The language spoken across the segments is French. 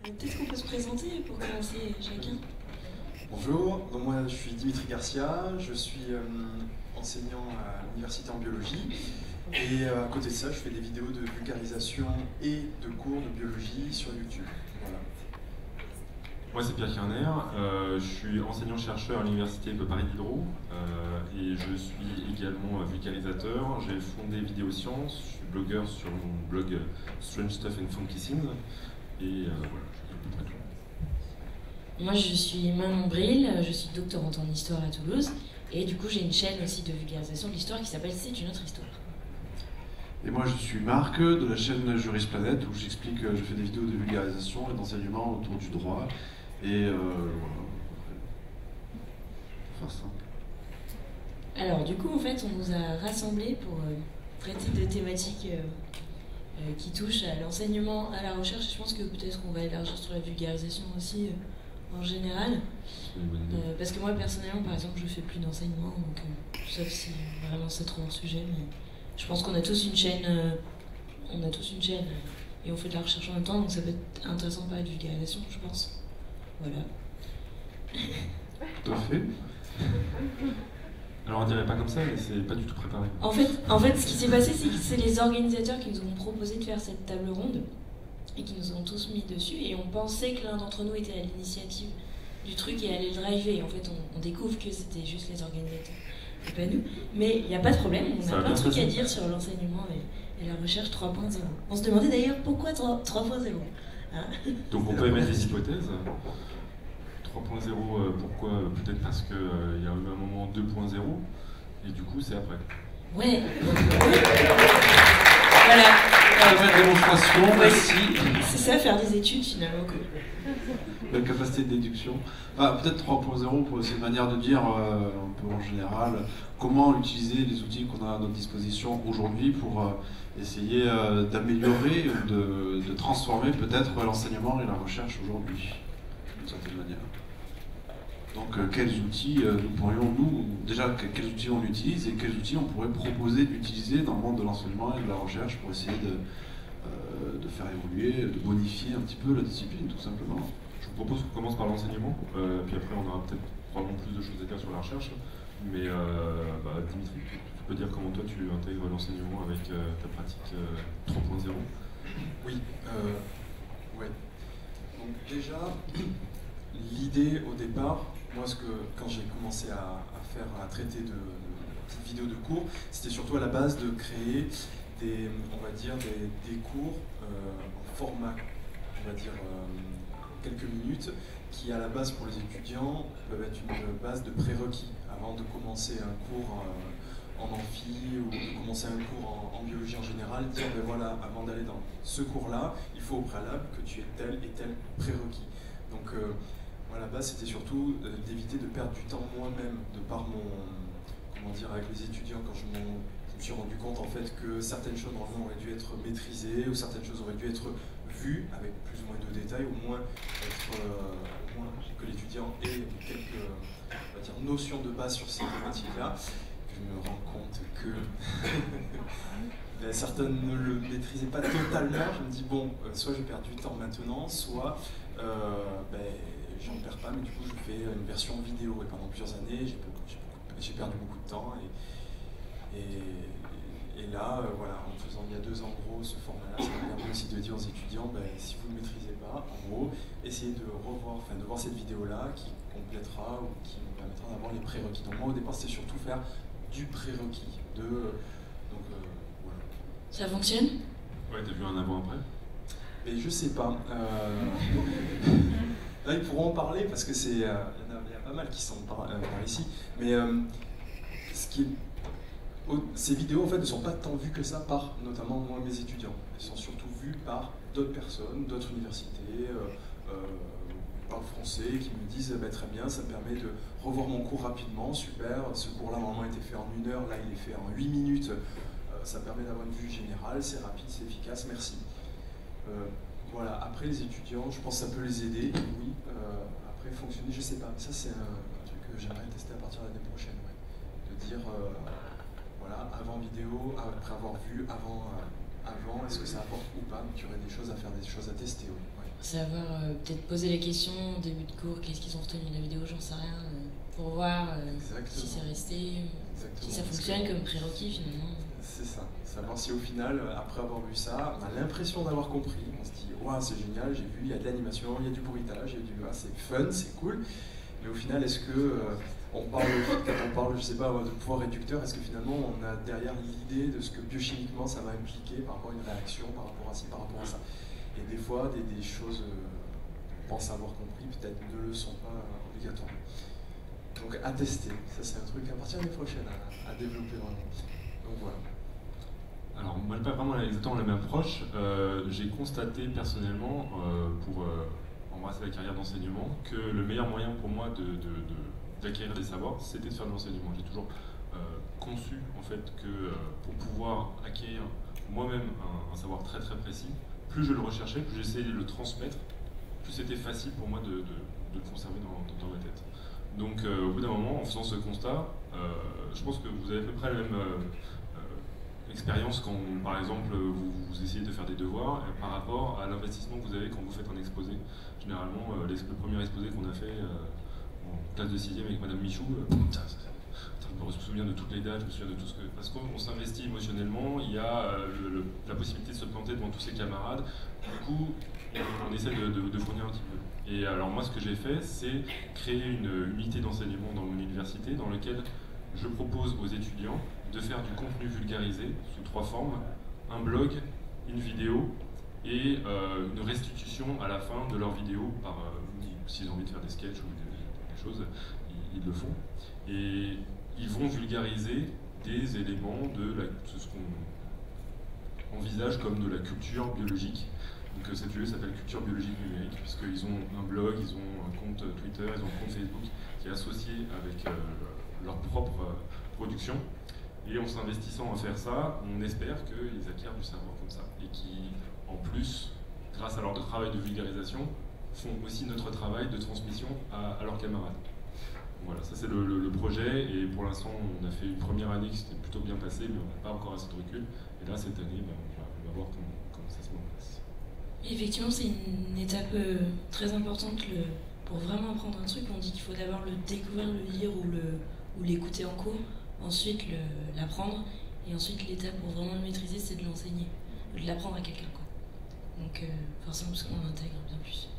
Peut-être qu'on peut se présenter pour commencer chacun. Bonjour, donc moi je suis Dimitri Garcia, je suis enseignant à l'université en biologie et à côté de ça je fais des vidéos de vulgarisation et de cours de biologie sur YouTube. Voilà. Moi c'est Pierre Kerner, je suis enseignant-chercheur à l'université de Paris Diderot et je suis également vulgarisateur. J'ai fondé Vidéosciences, je suis blogueur sur mon blog Strange Stuff and Funky Things et voilà, je suis à peu près tout. Moi je suis Manon Bril, je suis doctorante en histoire à Toulouse et du coup j'ai une chaîne aussi de vulgarisation de l'histoire qui s'appelle C'est une autre histoire. Et moi je suis Marc de la chaîne Jurisplanète où j'explique, je fais des vidéos de vulgarisation et d'enseignement autour du droit et voilà, pour faire simple. Alors du coup en fait on nous a rassemblés pour traiter de thématiques qui touchent à l'enseignement, à la recherche. Je pense que peut-être qu'on va élargir sur la vulgarisation aussi en général. Parce que moi personnellement par exemple je fais plus d'enseignement donc sauf si vraiment c'est trop un sujet, mais je pense qu'on a tous une chaîne et on fait de la recherche en même temps, donc ça peut être intéressant de parler de vulgarisation, je pense. Voilà. Tout à fait. Alors on dirait pas comme ça, mais c'est pas du tout préparé. En fait, ce qui s'est passé, c'est que c'est les organisateurs qui nous ont proposé de faire cette table ronde et qui nous ont tous mis dessus, et on pensait que l'un d'entre nous était à l'initiative du truc et allait le driver. Et en fait, on découvre que c'était juste les organisateurs et pas nous. Mais il n'y a pas de problème, on a plein de trucs à dire sur l'enseignement et la recherche 3.0. On se demandait d'ailleurs pourquoi 3.0. Hein? Donc on peut émettre des hypothèses. 3.0, pourquoi? Peut-être parce qu'il y a eu un moment 2.0 et du coup c'est après. Ouais. Voilà. La démonstration, merci. C'est ça, faire des études finalement. La capacité de déduction. Peut-être 3.0 pour cette manière de dire un peu en général comment utiliser les outils qu'on a à notre disposition aujourd'hui pour essayer d'améliorer ou de transformer peut-être l'enseignement et la recherche aujourd'hui, d'une certaine manière. Donc quels outils nous pourrions, déjà quels outils on utilise et quels outils on pourrait proposer d'utiliser dans le monde de l'enseignement et de la recherche pour essayer de faire évoluer, de bonifier un petit peu la discipline tout simplement. Je vous propose qu'on commence par l'enseignement, puis après on aura peut-être probablement plus de choses à dire sur la recherche. Mais Dimitri, tu peux dire comment toi tu intègres l'enseignement avec ta pratique 3.0? Oui, ouais. Donc déjà, l'idée au départ, moi quand j'ai commencé à traiter de petites vidéos de cours, c'était surtout à la base de créer des cours en format, on va dire quelques minutes, qui à la base pour les étudiants peuvent être une base de prérequis avant de commencer un cours en amphi ou de commencer un cours en biologie en général, dire ben voilà, avant d'aller dans ce cours-là, il faut au préalable que tu aies tel et tel prérequis. Donc moi à la base c'était surtout d'éviter de perdre du temps moi-même de par avec les étudiants quand je me suis rendu compte en fait que certaines choses normalement auraient dû être maîtrisées ou certaines choses auraient dû être vues avec plus ou moins de détails, au moins que l'étudiant ait quelques notions de base sur ces thématiques-là. Je me rends compte que certaines ne le maîtrisaient pas totalement. Je me dis bon, soit je perds du temps maintenant, soit j'en perds pas, mais du coup je fais une version vidéo. Et pendant plusieurs années, j'ai perdu beaucoup de temps. Et là, voilà, en faisant il y a 2 ans en gros ce format-là, ça m'a permis aussi de dire aux étudiants, si vous ne maîtrisez pas, en gros, essayez de voir cette vidéo-là qui complétera ou qui nous permettra d'avoir les prérequis. Donc moi au départ c'était surtout faire du prérequis. Voilà. Ça fonctionne? Ouais, t'as vu un avant-après? Mais je sais pas. Là ils pourront en parler parce que il y a pas mal qui sont par ici. Mais ces vidéos en fait ne sont pas tant vues que ça par notamment moi mes étudiants. Elles sont surtout vues par d'autres personnes, d'autres universités, par le français, qui me disent très bien, ça me permet de revoir mon cours rapidement, super, ce cours-là normalement était fait en 1 heure, là il est fait en 8 minutes, ça permet d'avoir une vue générale, c'est rapide, c'est efficace, merci. Voilà, après les étudiants, je pense que ça peut les aider, oui, après fonctionner, je sais pas, mais ça c'est un truc que j'aimerais tester à partir de l'année prochaine, ouais. De dire, voilà, avant vidéo, après avoir vu, avant, est-ce que ça apporte ou pas, donc il y aurait des choses à faire, des choses à tester, oui. Ouais. savoir peut-être poser les questions au début de cours, qu'est-ce qu'ils ont retenu de la vidéo, j'en sais rien, pour voir si c'est resté, si ça fonctionne comme prérequis finalement. C'est ça, savoir si au final, après avoir vu ça, on a l'impression d'avoir compris, on se dit ouais, c'est génial, j'ai vu, il y a de l'animation, il y a du bruitage, c'est fun, c'est cool, mais au final, est-ce que quand on parle, je sais pas, de pouvoir réducteur, est-ce que finalement on a derrière l'idée de ce que biochimiquement ça va impliquer par rapport à une réaction, par rapport à ci, par rapport à ça. Et des fois, des choses qu'on pense avoir compris, peut-être ne le sont pas obligatoirement. Donc à tester, ça c'est un truc à partir de l'année prochaine à développer vraiment. Donc voilà. Alors moi, pas vraiment exactement la même approche. J'ai constaté personnellement, pour embrasser la carrière d'enseignement, que le meilleur moyen pour moi d'acquérir des savoirs, c'était de faire de l'enseignement. J'ai toujours conçu en fait que pour pouvoir acquérir moi-même un savoir très très précis, plus je le recherchais, plus j'essayais de le transmettre, plus c'était facile pour moi de le conserver dans ma tête. Donc au bout d'un moment, en faisant ce constat, je pense que vous avez à peu près la même expérience quand, par exemple, vous essayez de faire des devoirs par rapport à l'investissement que vous avez quand vous faites un exposé. Généralement, le premier exposé qu'on a fait en classe de 6e avec Madame Michou, je me souviens de toutes les dates, je me souviens de tout ce que... Parce qu'on s'investit émotionnellement, il y a la possibilité de se planter devant tous ses camarades. Du coup, on essaie de fournir un petit peu. Et alors moi, ce que j'ai fait, c'est créer une unité d'enseignement dans mon université dans laquelle je propose aux étudiants de faire du contenu vulgarisé sous 3 formes, un blog, une vidéo et une restitution à la fin de leur vidéo, s'ils ont envie de faire des sketchs ou des choses, ils le font. Et ils vont vulgariser des éléments de ce qu'on envisage comme de la culture biologique. Donc cette vidéo s'appelle Culture biologique numérique, puisqu'ils ont un blog, ils ont un compte Twitter, ils ont un compte Facebook qui est associé avec leur propre production. Et en s'investissant à faire ça, on espère qu'ils acquièrent du savoir comme ça. Et qui, en plus, grâce à leur travail de vulgarisation, font aussi notre travail de transmission à leurs camarades. Voilà, ça c'est le projet, et pour l'instant on a fait une première année qui s'était plutôt bien passée, mais on n'a pas encore assez de recul. Et là, cette année, on va voir comment ça se met en place. Effectivement, c'est une étape très importante pour vraiment apprendre un truc. On dit qu'il faut d'abord le découvrir, le lire ou l'écouter en cours, ensuite l'apprendre, et ensuite l'étape pour vraiment le maîtriser, c'est de l'enseigner, de l'apprendre à quelqu'un, quoi. Donc forcément, parce qu'on l'intègre bien plus.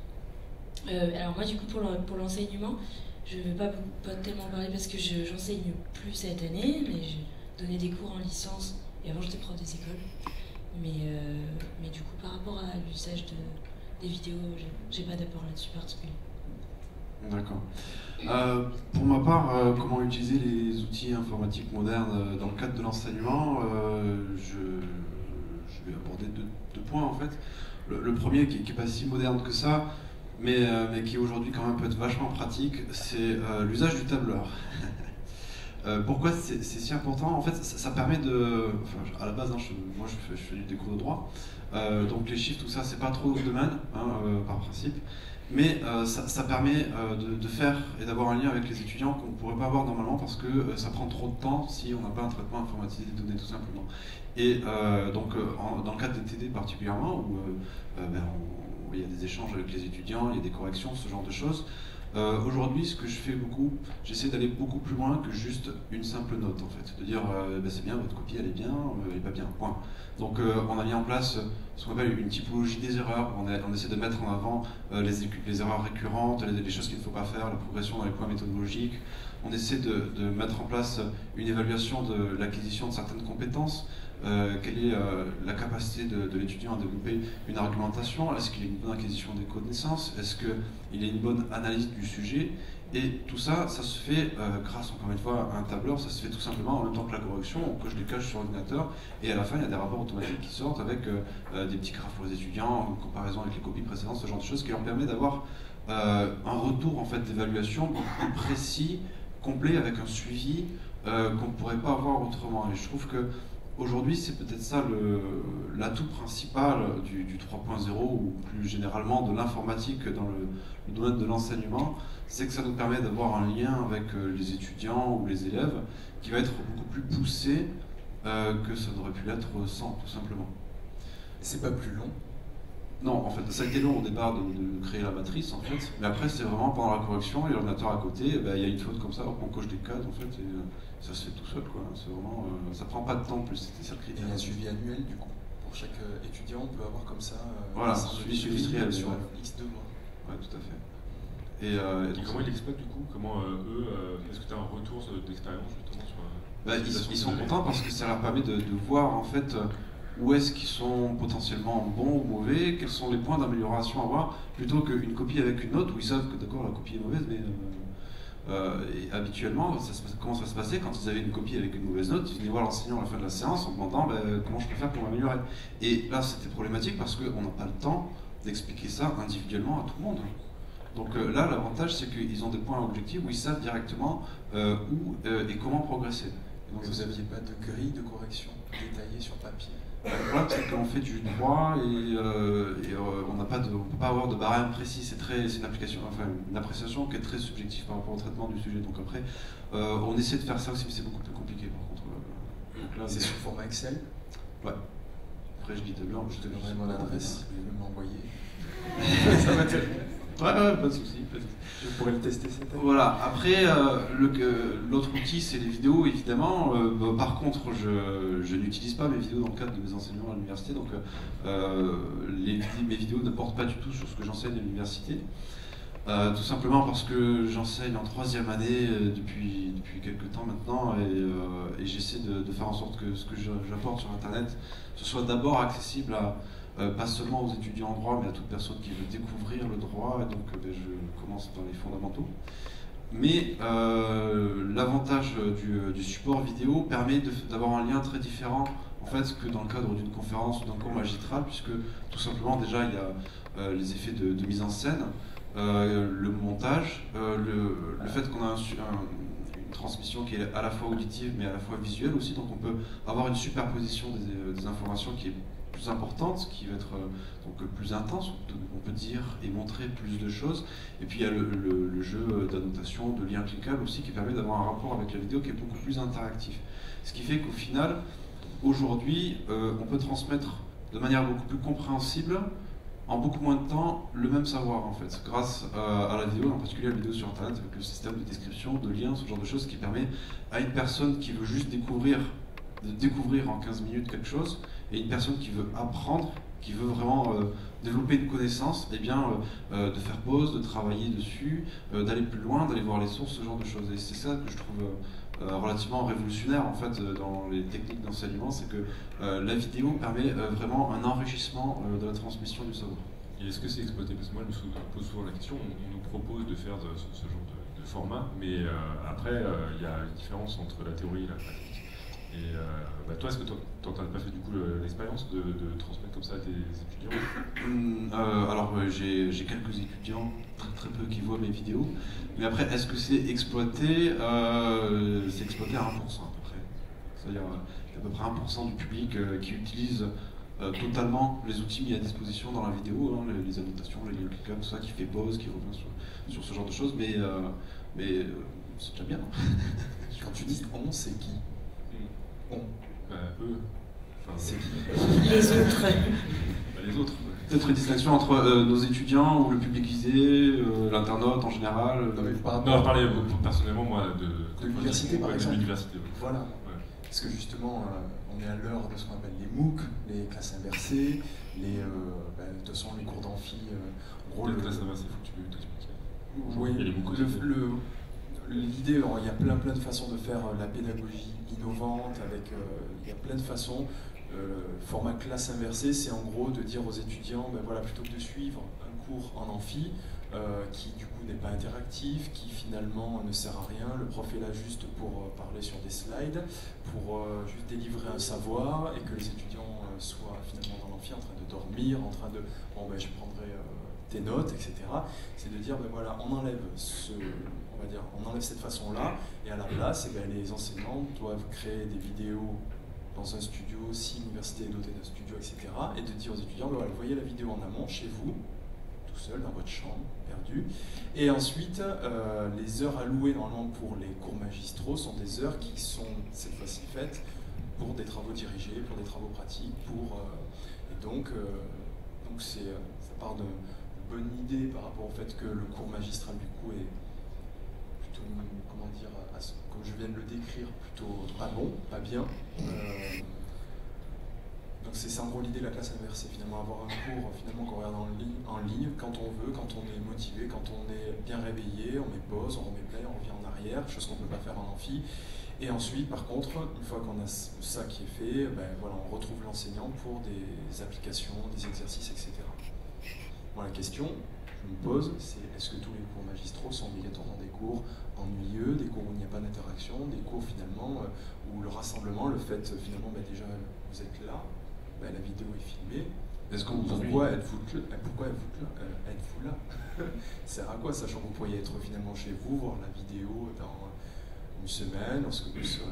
Alors moi, du coup, pour l'enseignement, je ne vais pas tellement parler parce que j'enseigne plus cette année, mais j'ai donné des cours en licence, et avant j'étais prof des écoles. Mais du coup, par rapport à l'usage des vidéos, j'ai pas d'apport là-dessus particulier. D'accord. Pour ma part, comment utiliser les outils informatiques modernes dans le cadre de l'enseignement, je vais aborder deux points en fait. Le premier, qui n'est pas si moderne que ça, mais qui aujourd'hui quand même peut être vachement pratique, c'est l'usage du tableur. Pourquoi c'est si important? En fait, ça permet de... Enfin, à la base, moi je fais des cours de droit, donc les chiffres, tout ça, c'est pas trop notre domaine, par principe, mais ça permet de faire et d'avoir un lien avec les étudiants qu'on ne pourrait pas avoir normalement parce que ça prend trop de temps si on n'a pas un traitement informatisé des données, tout simplement. Et donc, dans le cadre des TD particulièrement, où il y a des échanges avec les étudiants, il y a des corrections, ce genre de choses. Aujourd'hui, ce que je fais beaucoup, j'essaie d'aller beaucoup plus loin que juste une simple note, en fait. De dire, c'est bien, votre copie, elle est bien, elle n'est pas bien, point. Donc, on a mis en place ce qu'on appelle une typologie des erreurs. On essaie de mettre en avant les erreurs récurrentes, les choses qu'il ne faut pas faire, la progression dans les points méthodologiques. On essaie de mettre en place une évaluation de l'acquisition de certaines compétences. Quelle est la capacité de l'étudiant à développer une argumentation? Est-ce qu'il a une bonne acquisition des connaissances? Est-ce qu'il a une bonne analyse du sujet? Et tout ça, ça se fait grâce, encore une fois, à un tableur. Ça se fait tout simplement en même temps que la correction. On coche des cases sur l'ordinateur et à la fin, il y a des rapports automatiques qui sortent avec des petits graphes pour les étudiants, en comparaison avec les copies précédentes, ce genre de choses qui leur permet d'avoir un retour en fait, d'évaluation beaucoup plus précis, complet, avec un suivi qu'on ne pourrait pas avoir autrement. Et je trouve que aujourd'hui, c'est peut-être ça l'atout principal du 3.0 ou plus généralement de l'informatique dans le domaine de l'enseignement, c'est que ça nous permet d'avoir un lien avec les étudiants ou les élèves qui va être beaucoup plus poussé que ça n'aurait pu l'être sans, tout simplement. C'est pas plus long? Non, en fait, ça a été long au départ de créer la matrice, en fait. Mais après, c'est vraiment pendant la correction, et l'ordinateur à côté, il y a une faute comme ça, on coche des cases, en fait, et ça se fait tout seul, quoi. C'est vraiment, ça prend pas de temps, en plus, c'était ça le Et critère. il y a un suivi annuel, du coup. Pour chaque étudiant, on peut avoir comme ça Voilà, un suivi trimestriel sur ouais. X de mois. Ouais, tout à fait. Et comment ils l'exploitent, du coup? Comment est-ce que tu as un retour d'expérience, justement, sur ils sont contents parce que ça leur permet de voir, en fait, où est-ce qu'ils sont potentiellement bons ou mauvais, quels sont les points d'amélioration à avoir, plutôt qu'une copie avec une note où ils savent que d'accord la copie est mauvaise, mais et habituellement, comment ça se passait quand ils avaient une copie avec une mauvaise note, ils venaient voir l'enseignant à la fin de la séance en demandant comment je peux faire pour m'améliorer. Et là c'était problématique parce qu'on n'a pas le temps d'expliquer ça individuellement à tout le monde. Donc là l'avantage c'est qu'ils ont des points objectifs où ils savent directement où et comment progresser. Donc vous n'aviez pas de grille de correction détaillée sur papier? Le problème, c'est qu'on fait du droit et on ne peut pas avoir de barème précis. C'est une appréciation qui est très subjective par rapport au traitement du sujet. Donc après, on essaie de faire ça aussi, mais c'est beaucoup plus compliqué par contre. C'est sur format Excel? Ouais. Après, je dis de blanc. Je te donnerai mon adresse, je vais m'envoyer. Ça m'intéresse. Ouais, pas de souci. Je pourrais le tester cette année. Voilà, après, l'autre outil, c'est les vidéos, évidemment. Par contre, je n'utilise pas mes vidéos dans le cadre de mes enseignements à l'université, donc mes vidéos ne portent pas du tout sur ce que j'enseigne à l'université. Tout simplement parce que j'enseigne en 3e année depuis quelques temps maintenant, et j'essaie de faire en sorte que ce que j'apporte sur Internet, ce soit d'abord accessible à pas seulement aux étudiants en droit, mais à toute personne qui veut découvrir le droit, et donc je commence par les fondamentaux. Mais l'avantage du support vidéo permet d'avoir un lien très différent en fait, que dans le cadre d'une conférence ou d'un cours magistral, puisque tout simplement déjà il y a les effets de mise en scène, le montage, le fait qu'on a une transmission qui est à la fois auditive mais à la fois visuelle aussi, donc on peut avoir une superposition des informations qui est plus importante, qui va être donc plus intense, on peut dire et montrer plus de choses. Et puis il y a le jeu d'annotation, de liens cliquables aussi, qui permet d'avoir un rapport avec la vidéo qui est beaucoup plus interactif. Ce qui fait qu'au final, aujourd'hui, on peut transmettre de manière beaucoup plus compréhensible, en beaucoup moins de temps, le même savoir en fait, grâce à la vidéo, en particulier la vidéo sur Internet, avec le système de description, de liens, ce genre de choses qui permet à une personne qui veut juste découvrir en 15 minutes quelque chose, et une personne qui veut apprendre, qui veut vraiment développer une connaissance, et bien de faire pause, de travailler dessus, d'aller plus loin, d'aller voir les sources, ce genre de choses. Et c'est ça que je trouve relativement révolutionnaire en fait dans les techniques d'enseignement, c'est que la vidéo permet vraiment un enrichissement de la transmission du savoir. Et est-ce que c'est exploité? Parce que moi je me pose souvent la question, on nous propose de faire ce genre de format, mais après il y a une différence entre la théorie et la pratique. Et toi, est-ce que tu n'as pas fait du coup l'expérience de transmettre comme ça à tes étudiants? Alors j'ai quelques étudiants, très peu qui voient mes vidéos, mais après est-ce que c'est exploité? C'est exploité à 1% à peu près. C'est-à-dire à peu près 1% du public qui utilise totalement les outils mis à disposition dans la vidéo, hein, les annotations, les liens cliquables, tout ça, qui fait pause, qui revient sur ce genre de choses, mais c'est déjà bien. Quand tu dis on, c'est qui? On. Eux. Enfin, c'est qui? Les autres. Les autres. Peut-être une distinction entre nos étudiants ou le public visé, l'internaute en général. Non, mais par je parlais personnellement moi de l'université par exemple. L'université. Voilà. Ouais. Parce que justement, on est à l'heure de ce qu'on appelle les MOOC, les classes inversées, de toute façon les cours d'amphi. En gros, les classes inversées, il faut que tu t'expliques. Oui, il y a les MOOC. L'idée, il y a plein de façons de faire la pédagogie innovante, il y a plein de façons. Format classe inversée, c'est en gros de dire aux étudiants, plutôt que de suivre un cours en amphi, qui du coup n'est pas interactif, qui finalement ne sert à rien, le prof est là juste pour parler sur des slides, pour juste délivrer un savoir, et que les étudiants soient finalement dans l'amphi en train de dormir, en train de, je prendrai tes notes, etc. C'est de dire, on enlève on enlève cette façon-là, et à la place, les enseignants doivent créer des vidéos dans un studio, si l'université est dotée d'un studio, etc. Et de dire aux étudiants, vous voyez la vidéo en amont, chez vous, tout seul, dans votre chambre, perdu. Et ensuite, les heures allouées normalement pour les cours magistraux sont des heures qui sont cette fois-ci faites pour des travaux dirigés, pour des travaux pratiques, et donc que ça part d'une bonne idée par rapport au fait que le cours magistral du coup est plutôt, comment dire, comme je viens de le décrire, plutôt pas bon, pas bien. Donc c'est ça en gros l'idée de la classe inverse, c'est finalement avoir un cours finalement qu'on regarde en ligne quand on veut, quand on est motivé, quand on est bien réveillé, on met pause, on remet play, on revient en arrière, chose qu'on ne peut pas faire en amphi. Et ensuite, par contre, une fois qu'on a ça qui est fait, ben, voilà, on retrouve l'enseignant pour des applications, des exercices, etc. Bon, la question que je me pose, c'est est-ce que tous les cours magistraux sont obligatoirement des cours ennuyeux, des cours où il n'y a pas d'interaction, des cours finalement où le rassemblement, le fait finalement, ben, déjà vous êtes là, ben, la vidéo est filmée. Est-ce qu'on vous ennuie? Pourquoi êtes-vous là Ça sert à quoi, sachant que vous pourriez être finalement chez vous, voir la vidéo dans une semaine, lorsque vous serez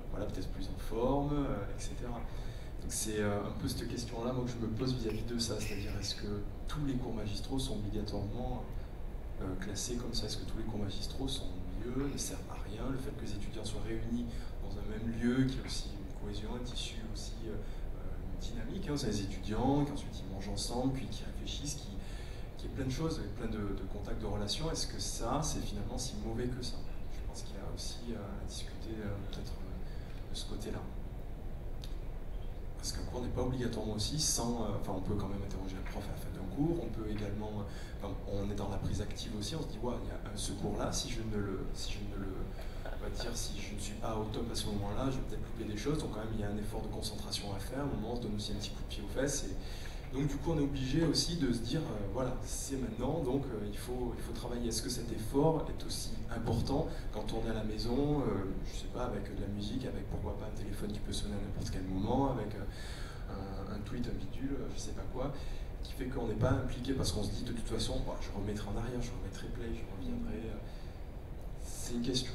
voilà, peut-être plus en forme, etc. Donc c'est un peu cette question-là moi, que je me pose vis-à-vis de ça, c'est-à-dire est-ce que tous les cours magistraux sont obligatoirement classés comme ça? Est-ce que tous les cours magistraux sont ennuyeux, ne servent à rien? Le fait que les étudiants soient réunis dans un même lieu, qu'il y ait aussi une cohésion, un tissu aussi dynamique, hein, c'est les étudiants qui ensuite ils mangent ensemble, puis qui réfléchissent, qui est plein de choses, plein de contacts, de relations. Est-ce que ça, c'est finalement si mauvais que ça? Je pense qu'il y a aussi à discuter peut-être de ce côté-là. Parce qu'un cours n'est pas obligatoirement aussi sans... Enfin, on peut quand même interroger le prof à la fin d'un cours, on peut également... on est dans la prise active aussi, on se dit, ouais, il y a ce cours-là, si je ne le on va dire, si je ne suis pas au top à ce moment-là, je vais peut-être louper des choses, donc quand même il y a un effort de concentration à faire, au moment on se donne aussi un petit coup de pied aux fesses, et donc du coup on est obligé aussi de se dire, voilà, c'est maintenant, donc il faut travailler. Est-ce que cet effort est aussi important quand on est à la maison, je sais pas, avec de la musique, avec pourquoi pas un téléphone qui peut sonner à n'importe quel moment, avec un tweet, un bidule, je sais pas quoi, qui fait qu'on n'est pas impliqué parce qu'on se dit de toute façon, bah, je remettrai en arrière, je remettrai play, je reviendrai... C'est une question.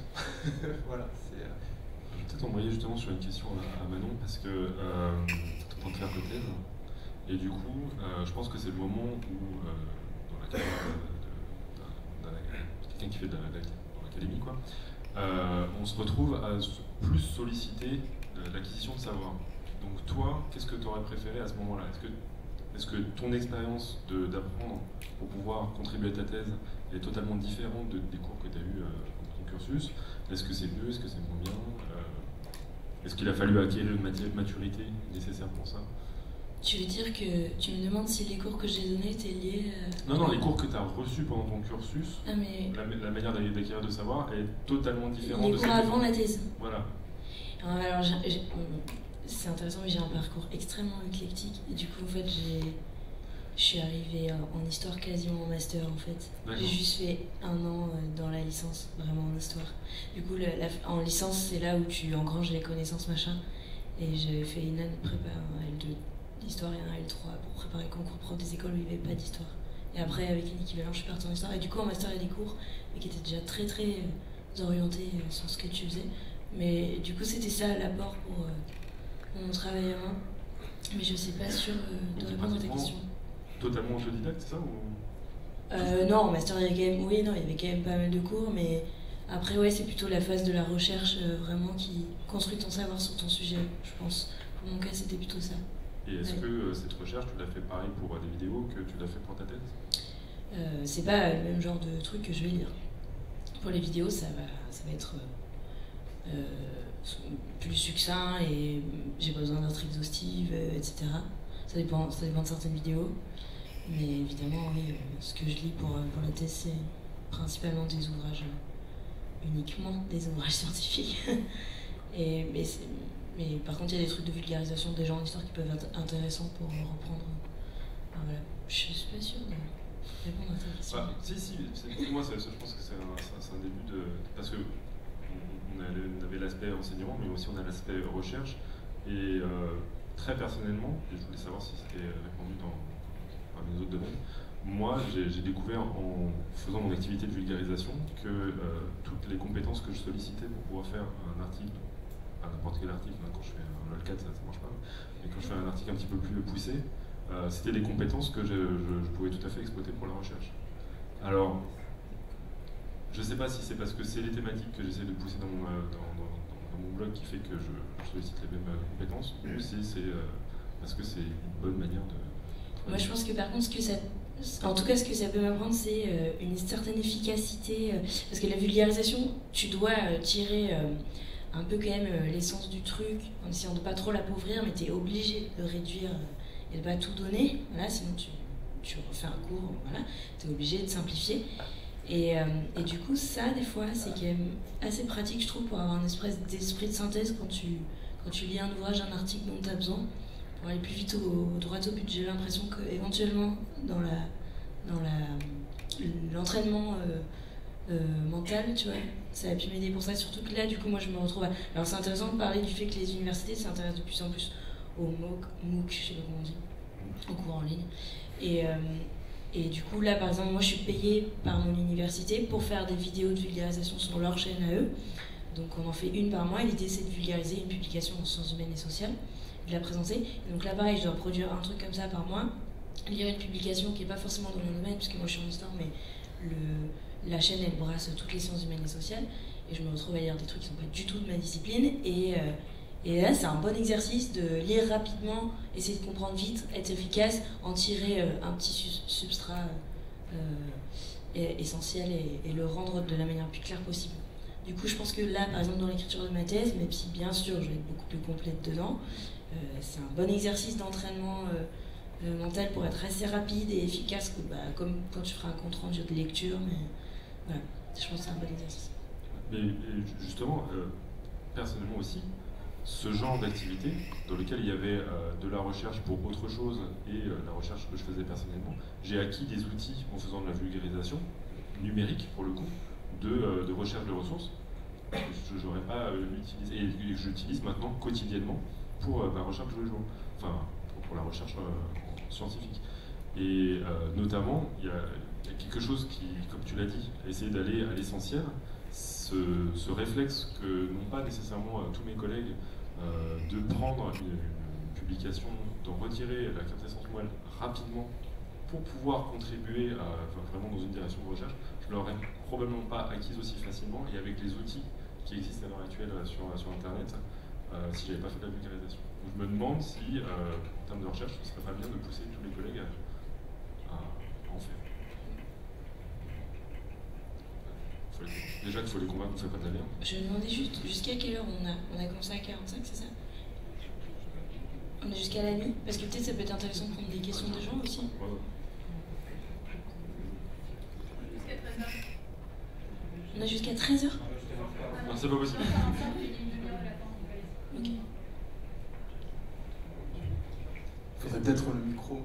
Voilà. Je vais peut-être envoyer justement sur une question à Manon, parce que tu es en train de faire ta thèse, et du coup, je pense que c'est le moment où, dans la carrière quelqu'un qui fait dans l'académie, quoi, on se retrouve à plus solliciter l'acquisition de savoir. Donc toi, qu'est-ce que tu aurais préféré à ce moment-là? Est-ce que ton expérience d'apprendre pour pouvoir contribuer à ta thèse est totalement différente des cours que tu as eu cursus? Est-ce que c'est mieux? Est-ce que c'est moins bien? Est-ce qu'il a fallu acquérir une maturité nécessaire pour ça? Tu veux dire que tu me demandes si les cours que j'ai donnés étaient liés Non, les cours que tu as reçus pendant ton cursus, mais... la manière d'acquérir de savoir est totalement différente les de cours celle avant la thèse. Voilà. Alors c'est intéressant, mais j'ai un parcours extrêmement éclectique, et du coup en fait je suis arrivée en histoire quasiment en master en fait. J'ai juste fait 1 an dans la licence, vraiment en histoire. Du coup, en licence, c'est là où tu engranges les connaissances, machin. Et j'avais fait une année de prépa, un L2 d'histoire et un L3 pour préparer le concours prof des écoles où il n'y avait pas d'histoire. Et après, avec une équivalence, je suis partie en histoire. Et du coup, en master, il y a des cours qui étaient déjà très très orientés sur ce que tu faisais. Mais du coup, c'était ça l'apport pour mon travail à moi. Mais je sais pas sûr de répondre à ta question. Totalement autodidacte, c'est ça ou... Non, en master, il y avait quand même pas mal de cours, mais après, ouais, c'est plutôt la phase de la recherche vraiment qui construit ton savoir sur ton sujet, je pense. Pour mon cas, c'était plutôt ça. Et est-ce que cette recherche, tu l'as fait pareil pour des vidéos que tu l'as fait pour ta thèse? C'est pas le même genre de truc que je vais lire. Pour les vidéos, ça va être plus succinct et j'ai besoin d'intrigues exhaustives, etc. Ça dépend de certaines vidéos. Mais évidemment, oui, ce que je lis pour la thèse, c'est principalement des ouvrages, uniquement des ouvrages scientifiques. Mais par contre, il y a des trucs de vulgarisation des gens en histoire qui peuvent être intéressants pour reprendre. Alors voilà, je suis pas sûre de répondre à ta question. Moi, je pense que c'est un début de... Parce que on avait l'aspect enseignement, mais aussi on a l'aspect recherche. Et très personnellement, et je voulais savoir si c'était répandu dans mes autres domaines, moi j'ai découvert en faisant mon activité de vulgarisation que toutes les compétences que je sollicitais pour pouvoir faire un article, n'importe quel article, hein, quand je fais un LOL4 ça marche pas, mais quand je fais un article un petit peu plus poussé, c'était des compétences que je pouvais tout à fait exploiter pour la recherche. Alors, je ne sais pas si c'est parce que c'est les thématiques que j'essaie de pousser dans mon blog qui fait que je sollicite les mêmes compétences, ou si c'est parce que c'est une bonne manière de Moi, je pense que par contre, en tout cas, ce que ça peut m'apprendre, c'est une certaine efficacité. Parce que la vulgarisation, tu dois tirer un peu quand même l'essence du truc, en essayant de pas trop l'appauvrir, mais tu es obligé de réduire et de pas tout donner. Voilà, sinon tu refais un cours, voilà, tu es obligé de simplifier. Et du coup, ça, des fois, c'est quand même assez pratique, je trouve, pour avoir un espèce d'esprit de synthèse quand tu lis un ouvrage, un article dont tu as besoin. Pour aller plus vite droit au but, j'ai l'impression qu'éventuellement, dans l'entraînement mental, tu vois, ça a pu m'aider pour ça. Surtout que là, du coup, moi, je me retrouve Alors, c'est intéressant de parler du fait que les universités s'intéressent de plus en plus au MOOC, je sais pas comment on dit, au cours en ligne. Et du coup, là, par exemple, moi, je suis payée par mon université pour faire des vidéos de vulgarisation sur leur chaîne à eux. Donc, on en fait une par mois, et l'idée, c'est de vulgariser une publication en sciences humaines et sociales, de la présenter. Et donc là, pareil, je dois produire un truc comme ça par mois, lire une publication qui n'est pas forcément dans mon domaine, puisque moi, je suis en histoire, mais la chaîne, elle brasse toutes les sciences humaines et sociales, et je me retrouve à lire des trucs qui ne sont pas du tout de ma discipline, et là, c'est un bon exercice de lire rapidement, essayer de comprendre vite, être efficace, en tirer un petit substrat essentiel et le rendre de la manière la plus claire possible. Du coup, je pense que là, par exemple, dans l'écriture de ma thèse, même si bien sûr je vais être beaucoup plus complète dedans, c'est un bon exercice d'entraînement mental pour être assez rapide et efficace, comme quand tu feras un compte rendu de lecture. Mais voilà, je pense que c'est un bon exercice. Mais justement, personnellement aussi, ce genre d'activité dans lequel il y avait de la recherche pour autre chose et la recherche que je faisais personnellement, j'ai acquis des outils en faisant de la vulgarisation numérique pour le coup, de recherche de ressources que je n'aurais pas utilisé et que j'utilise maintenant quotidiennement pour ma recherche de jour, enfin pour la recherche scientifique. Et notamment, il y a quelque chose qui, comme tu l'as dit, essayer d'aller à l'essentiel, ce réflexe que n'ont pas nécessairement tous mes collègues de prendre une publication, d'en retirer la quintessence moelle rapidement pour pouvoir contribuer vraiment dans une direction de recherche, je ne l'aurais probablement pas acquise aussi facilement et avec les outils qui existent à l'heure actuelle sur Internet si je n'avais pas fait de la vulgarisation. Donc, je me demande si, en termes de recherche, ce serait pas bien de pousser tous les collègues à en faire. Déjà qu'il faut les convaincre qu'on ne fait pas de la merde. Je me demandais juste jusqu'à quelle heure on a commencé à 45, c'est ça? On est jusqu'à la nuit? Parce que peut-être ça peut être intéressant de prendre des questions des gens aussi. Ouais. Jusqu'à 13h. On a jusqu'à 13h? Non, c'est pas possible. Ok. Il faudrait peut-être le micro.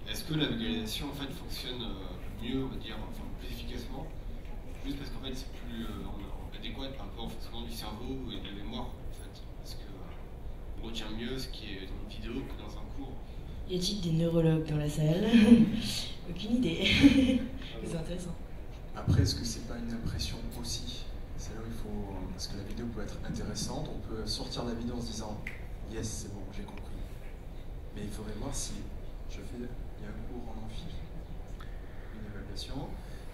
Est-ce que la vulgarisation en fait fonctionne mieux, on va dire, enfin plus efficacement, juste parce qu'en fait c'est plus adéquat par rapport au fonctionnement du cerveau et de la mémoire en fait, parce que on retient mieux ce qui est dans une vidéo que dans un cours. Y a-t-il des neurologues dans la salle? Aucune idée. C'est intéressant. Après, est-ce que c'est pas une impression aussi? C'est là où il faut. Parce que la vidéo peut être intéressante, on peut sortir de la vidéo en se disant yes, c'est bon, j'ai compris. Mais il faudrait voir si il y a un cours en amphi, une évaluation.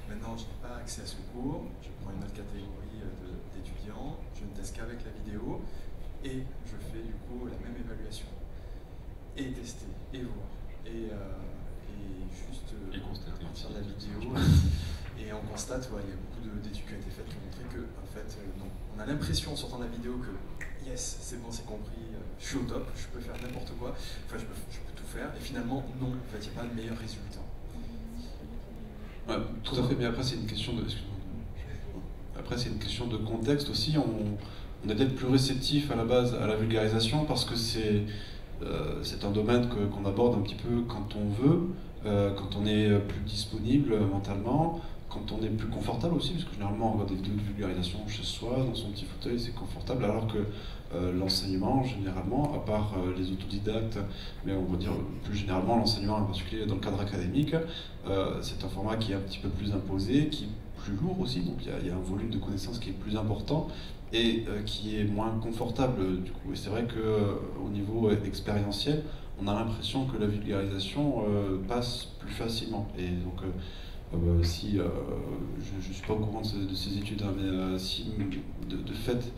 Maintenant, je n'ai pas accès à ce cours, je prends une autre catégorie d'étudiants, je ne teste qu'avec la vidéo et je fais du coup la même évaluation. Et tester, et voir, et juste et constater à partir de la vidéo. Et on constate, il y a beaucoup d'études qui ont été faites qui ont montré que, en fait, non. On a l'impression en sortant de la vidéo que yes, c'est bon, c'est compris, je suis au top, je peux faire n'importe quoi, enfin je peux tout faire, et finalement, non, en fait, il n'y a pas de meilleur résultat. Ouais, tout à fait, mais après c'est une question de. Après c'est une question de contexte aussi. On est peut-être plus réceptif à la base à la vulgarisation parce que c'est un domaine qu'on aborde un petit peu quand on veut, quand on est plus disponible mentalement, quand on est plus confortable aussi, parce que généralement on regarde des vidéos de vulgarisation chez soi, dans son petit fauteuil, c'est confortable, alors que l'enseignement, généralement, à part les autodidactes, mais on va dire plus généralement l'enseignement, en particulier dans le cadre académique, c'est un format qui est un petit peu plus imposé, qui est plus lourd aussi, donc il y a un volume de connaissances qui est plus important et qui est moins confortable du coup. Et c'est vrai qu'au niveau expérientiel, on a l'impression que la vulgarisation passe plus facilement. Et donc si je ne suis pas au courant de ces études, hein, mais si de fait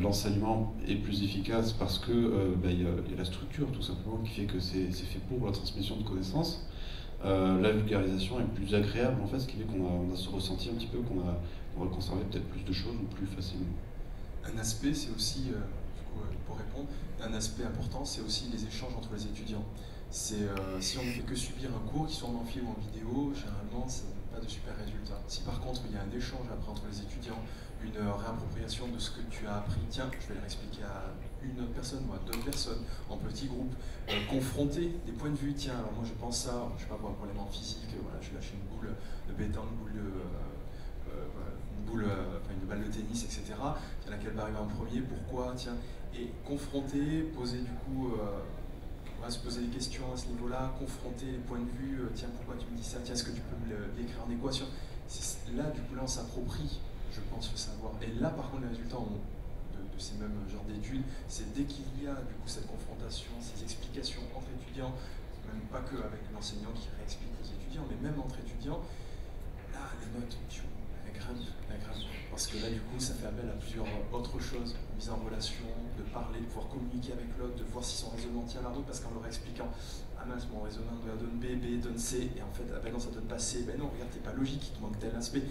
l'enseignement est plus efficace parce que y a la structure tout simplement qui fait que c'est fait pour la transmission de connaissances. La vulgarisation est plus agréable en fait, ce qui fait qu'on a ce ressenti un petit peu qu'on va conserver peut-être plus de choses ou plus facilement. Un aspect, c'est aussi, pour répondre, un aspect important, c'est aussi les échanges entre les étudiants. Si on ne fait que subir un cours, qu'il soit en amphi ou en vidéo, généralement ça ne donne pas de super résultats. Si par contre il y a un échange après entre les étudiants, une réappropriation de ce que tu as appris, tiens, je vais leur expliquer à une autre personne ou à deux personnes, en petits groupes, confronter des points de vue, tiens, alors moi je pense ça, je sais pas, pour un problème en physique, voilà, je lâche une boule de pétanque, une balle de tennis, etc. Tiens, laquelle va arriver en premier, pourquoi, tiens, et confronter, poser du coup, on va se poser des questions à ce niveau-là, confronter les points de vue, tiens, pourquoi tu me dis ça, tiens, est-ce que tu peux me l'écrire en équation? Là, du coup, là, on s'approprie, je pense, le savoir. Et là, par contre, les résultats de ces mêmes genres d'études, c'est dès qu'il y a du coup cette confrontation, ces explications entre étudiants, même pas que avec l'enseignant qui réexplique aux étudiants, mais même entre étudiants, là, les notes, elles grimpent. Parce que là, du coup, ça fait appel à plusieurs autres choses, mise en relation, de parler, de pouvoir communiquer avec l'autre, de voir si son raisonnement tient la route, parce qu'en leur expliquant, ah mince, mon raisonnement donne B, B donne C, et en fait, ah ben non, ça donne pas C, ben non, regarde, t'es pas logique, il te manque tel aspect.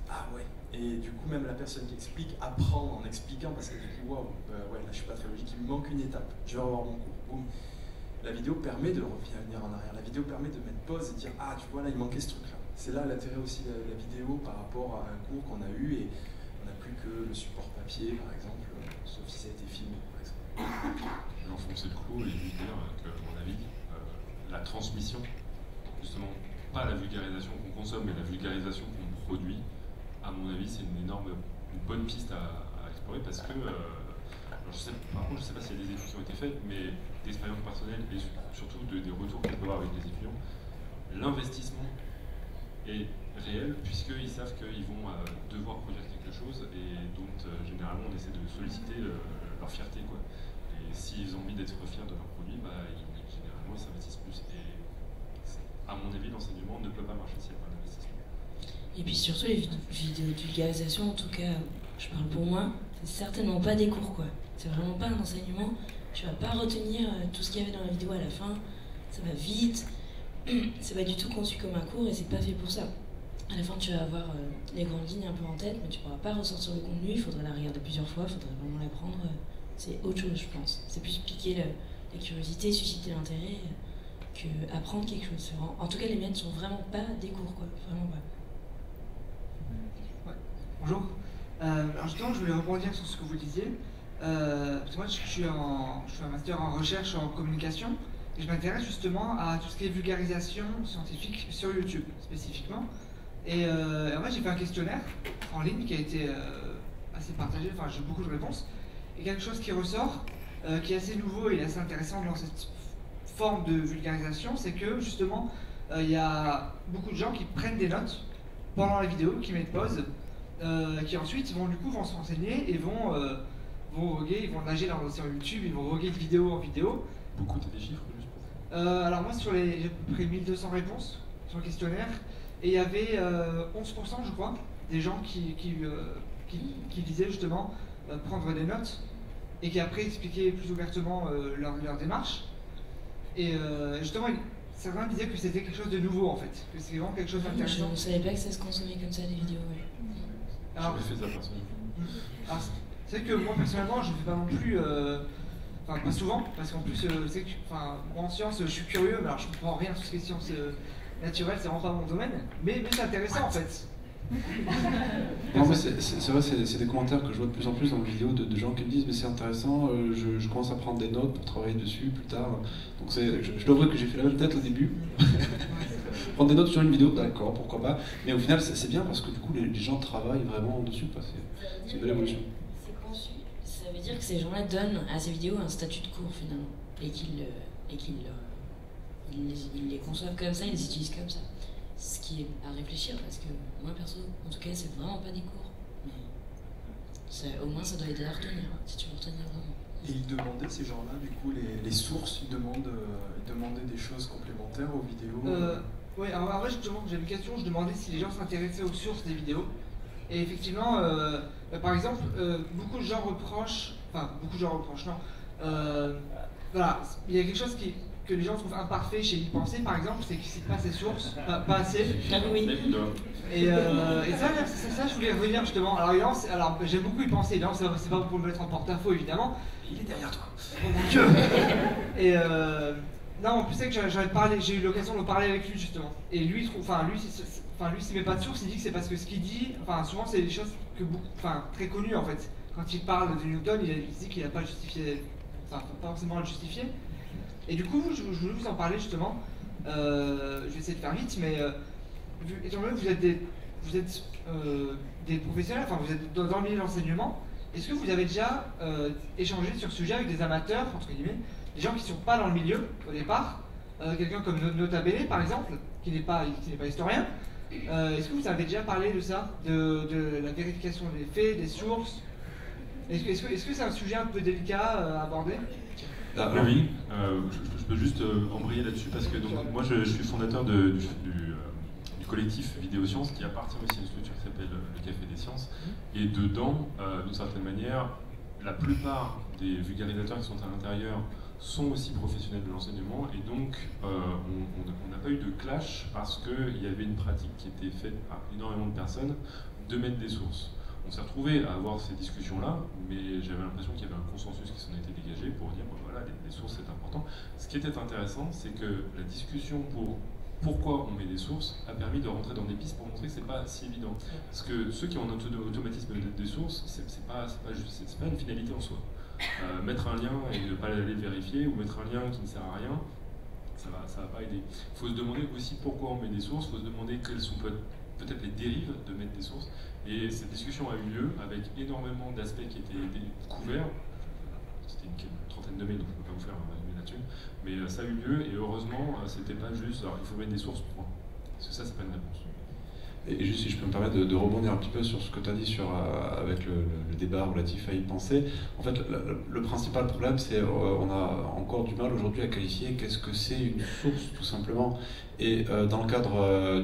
Ah ouais, et du coup, même la personne qui explique apprend en expliquant, parce qu'elle dit, waouh, ouais, là je suis pas très logique, il me manque une étape, je vais revoir mon cours. Boum. La vidéo permet de revenir en arrière, la vidéo permet de mettre pause et de dire, ah tu vois, là il manquait ce truc-là. C'est là l'intérêt aussi de la vidéo par rapport à un cours qu'on a eu et on n'a plus que le support papier, par exemple, sauf si ça a été filmé, par exemple. Je vais enfoncer le clou et lui dire que, à mon avis, la transmission, justement, pas la vulgarisation qu'on consomme, mais la vulgarisation qu'on produit, à mon avis, c'est une bonne piste à explorer parce que, par contre, je ne sais pas s'il y a des études qui ont été faites, mais d'expérience personnelle et surtout des retours qu'on peut avoir avec les étudiants, l'investissement est réel puisqu'ils savent qu'ils vont devoir produire quelque chose et dont généralement on essaie de solliciter leur fierté, quoi. Et s'ils ont envie d'être fiers de leur produit, généralement ils s'investissent plus. Et à mon avis, l'enseignement ne peut pas marcher s'il n'y a pas d'investissement. Et puis surtout les vidéos de vulgarisation, en tout cas, je parle pour moi, c'est certainement pas des cours, quoi. C'est vraiment pas un enseignement. Tu vas pas retenir tout ce qu'il y avait dans la vidéo à la fin. Ça va vite. C'est pas du tout conçu comme un cours et c'est pas fait pour ça. À la fin, tu vas avoir les grandes lignes un peu en tête, mais tu pourras pas ressortir le contenu. Il faudrait la regarder plusieurs fois, il faudrait vraiment l'apprendre. C'est autre chose, je pense. C'est plus piquer la curiosité, susciter l'intérêt que apprendre quelque chose. En tout cas, les miennes sont vraiment pas des cours, quoi. Vraiment pas. Ouais. Bonjour. Alors justement, je voulais rebondir sur ce que vous disiez. Parce que moi, je fais un master en recherche en communication. Et je m'intéresse justement à tout ce qui est vulgarisation scientifique sur YouTube, spécifiquement. Et en fait, j'ai fait un questionnaire en ligne qui a été assez partagé, enfin j'ai beaucoup de réponses. Et quelque chose qui ressort, qui est assez nouveau et assez intéressant dans cette forme de vulgarisation, c'est que justement, il y a beaucoup de gens qui prennent des notes pendant la vidéo, qui mettent pause, qui ensuite vont se renseigner et vont voguer, ils vont nager sur YouTube, ils vont voguer de vidéo en vidéo. Beaucoup, t'as des chiffres? Alors moi, j'ai à peu près 1200 réponses sur le questionnaire, et il y avait 11%, je crois, des gens qui disaient justement prendre des notes, et qui après expliquaient plus ouvertement leur démarche. Et justement, certains disaient que c'était quelque chose de nouveau en fait, que c'est vraiment quelque chose d'intéressant. Je ne savais pas que ça se consommait comme ça, les vidéos. Ouais. J'avais fait ça personnellement. Alors, c'est vrai que moi personnellement, je ne fais pas non plus... Enfin, pas souvent, parce qu'en plus, c'est que, moi en sciences, je suis curieux, mais alors je comprends rien sur ce qui est sciences naturelles, c'est vraiment pas mon domaine, mais c'est intéressant en fait. Non, mais c'est vrai, c'est des commentaires que je vois de plus en plus dans les vidéos de gens qui me disent mais c'est intéressant, je commence à prendre des notes pour travailler dessus plus tard. Donc je dois avouer que j'ai fait la même tête au début. Prendre des notes sur une vidéo, d'accord, pourquoi pas. Mais au final, c'est bien parce que du coup, les gens travaillent vraiment dessus. C'est une belle évolution. Ça veut dire que ces gens-là donnent à ces vidéos un statut de cours finalement, et qu'ils les conçoivent comme ça, ils les utilisent comme ça. Ce qui est à réfléchir parce que moi perso, en tout cas, c'est vraiment pas des cours. Mais au moins ça doit aider à retenir, si tu veux retenir vraiment. Et ils demandaient, ces gens-là, du coup, les sources, ils demandaient des choses complémentaires aux vidéos Oui, alors en vrai, justement, j'avais une question, je demandais si les gens s'intéressaient aux sources des vidéos. Et effectivement, par exemple, beaucoup de gens reprochent, enfin, beaucoup de gens reprochent, non. Voilà, il y a quelque chose que les gens trouvent imparfait chez YPenser, par exemple, c'est qu'ils ne citent pas ses sources, pas assez. Ah oui. Et ça, je voulais revenir justement. Alors, évidemment, j'aime beaucoup YPenser, évidemment, c'est pas pour me mettre en porte-à-faux, évidemment. Il est derrière toi. Oh mon Dieu. Et non, en plus, c'est que j'ai eu l'occasion de parler avec lui justement. Et lui, il trouve, lui, s'il met pas de source, il dit que c'est parce que ce qu'il dit, souvent, c'est des choses très connues en fait. Quand il parle de Newton, il dit qu'il n'a pas justifié, pas forcément à le justifier. Et du coup, je voulais vous en parler justement. Je vais essayer de faire vite, mais étant donné que vous êtes des professionnels, vous êtes dans le milieu de l'enseignement, est-ce que vous avez déjà échangé sur ce sujet avec des amateurs, entre guillemets, des gens qui ne sont pas dans le milieu au départ, quelqu'un comme Nota Bene par exemple, qui n'est pas historien. Est-ce que vous avez déjà parlé de ça, de la vérification des faits, des sources? Est-ce que c'est un sujet un peu délicat à aborder? Oui, je peux juste embrayer là-dessus parce que donc, moi je suis fondateur du collectif Vidéosciences qui appartient aussi à une structure qui s'appelle le Café des Sciences. Et dedans, d'une certaine manière, la plupart des vulgarisateurs qui sont à l'intérieur sont aussi professionnels de l'enseignement et donc on n'a pas eu de clash parce qu'il y avait une pratique qui était faite par énormément de personnes de mettre des sources. On s'est retrouvé à avoir ces discussions-là, mais j'avais l'impression qu'il y avait un consensus qui s'en était dégagé pour dire voilà, les sources c'est important. Ce qui était intéressant, c'est que la discussion pour pourquoi on met des sources a permis de rentrer dans des pistes pour montrer que c'est pas si évident. Parce que ceux qui ont un automatisme des sources, c'est pas une finalité en soi. Mettre un lien et ne pas aller vérifier, ou mettre un lien qui ne sert à rien, ça va pas aider. Il faut se demander aussi pourquoi on met des sources, il faut se demander quelles sont peut-être les dérives de mettre des sources. Et cette discussion a eu lieu avec énormément d'aspects qui étaient couverts. C'était une trentaine de mails, donc je ne peux pas vous faire un résumé là-dessus. Mais ça a eu lieu, et heureusement, c'était pas juste alors, il faut mettre des sources, point. Parce que ça, c'est pas une réponse. Et juste si je peux me permettre de rebondir un petit peu sur ce que tu as dit avec le débat relatif à YPenser. En fait, le principal problème, c'est on a encore du mal aujourd'hui à qualifier qu'est-ce que c'est une source, tout simplement. Et dans le cadre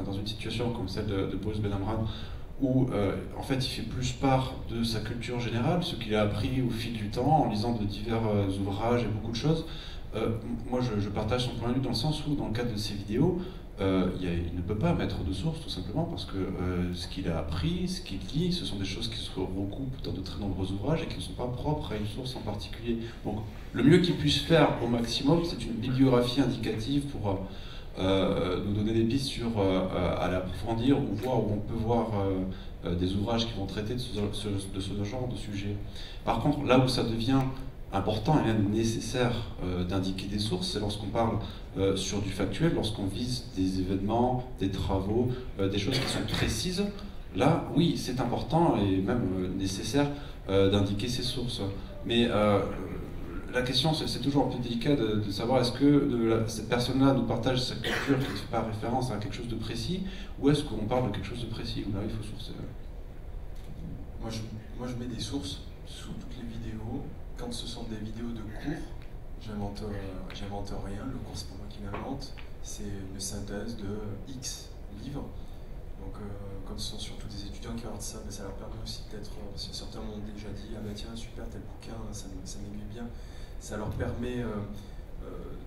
dans une situation comme celle de Boris Benamran, où en fait il fait plus part de sa culture générale, ce qu'il a appris au fil du temps en lisant de divers ouvrages et beaucoup de choses. Moi je partage son point de vue dans le sens où dans le cadre de ses vidéos, il ne peut pas mettre de source tout simplement parce que ce qu'il a appris, ce qu'il lit, ce sont des choses qui se recoupent dans de très nombreux ouvrages et qui ne sont pas propres à une source en particulier. Donc le mieux qu'il puisse faire au maximum, c'est une bibliographie indicative pour nous donner des pistes sur à l'approfondir ou voir où on peut voir des ouvrages qui vont traiter de ce genre de sujet. Par contre, là où ça devient important et même nécessaire d'indiquer des sources, c'est lorsqu'on parle sur du factuel, lorsqu'on vise des événements, des travaux, des choses qui sont précises. Là, oui, c'est important et même nécessaire d'indiquer ces sources. Mais la question, c'est toujours un peu délicat de savoir est-ce que cette personne-là nous partage sa culture qui ne fait pas référence à quelque chose de précis, ou est-ce qu'on parle de quelque chose de précis, où là il faut sourcer. Moi je mets des sources sous toutes les vidéos. Quand ce sont des vidéos de cours, j'invente rien, le cours c'est pas moi qui l'invente, c'est une synthèse de X livres. Donc comme ce sont surtout des étudiants qui regardent ça, mais ça leur permet aussi peut-être, parce que certains m'ont déjà dit ah bah tiens super tel bouquin, ça m'aiguille bien. Ça leur permet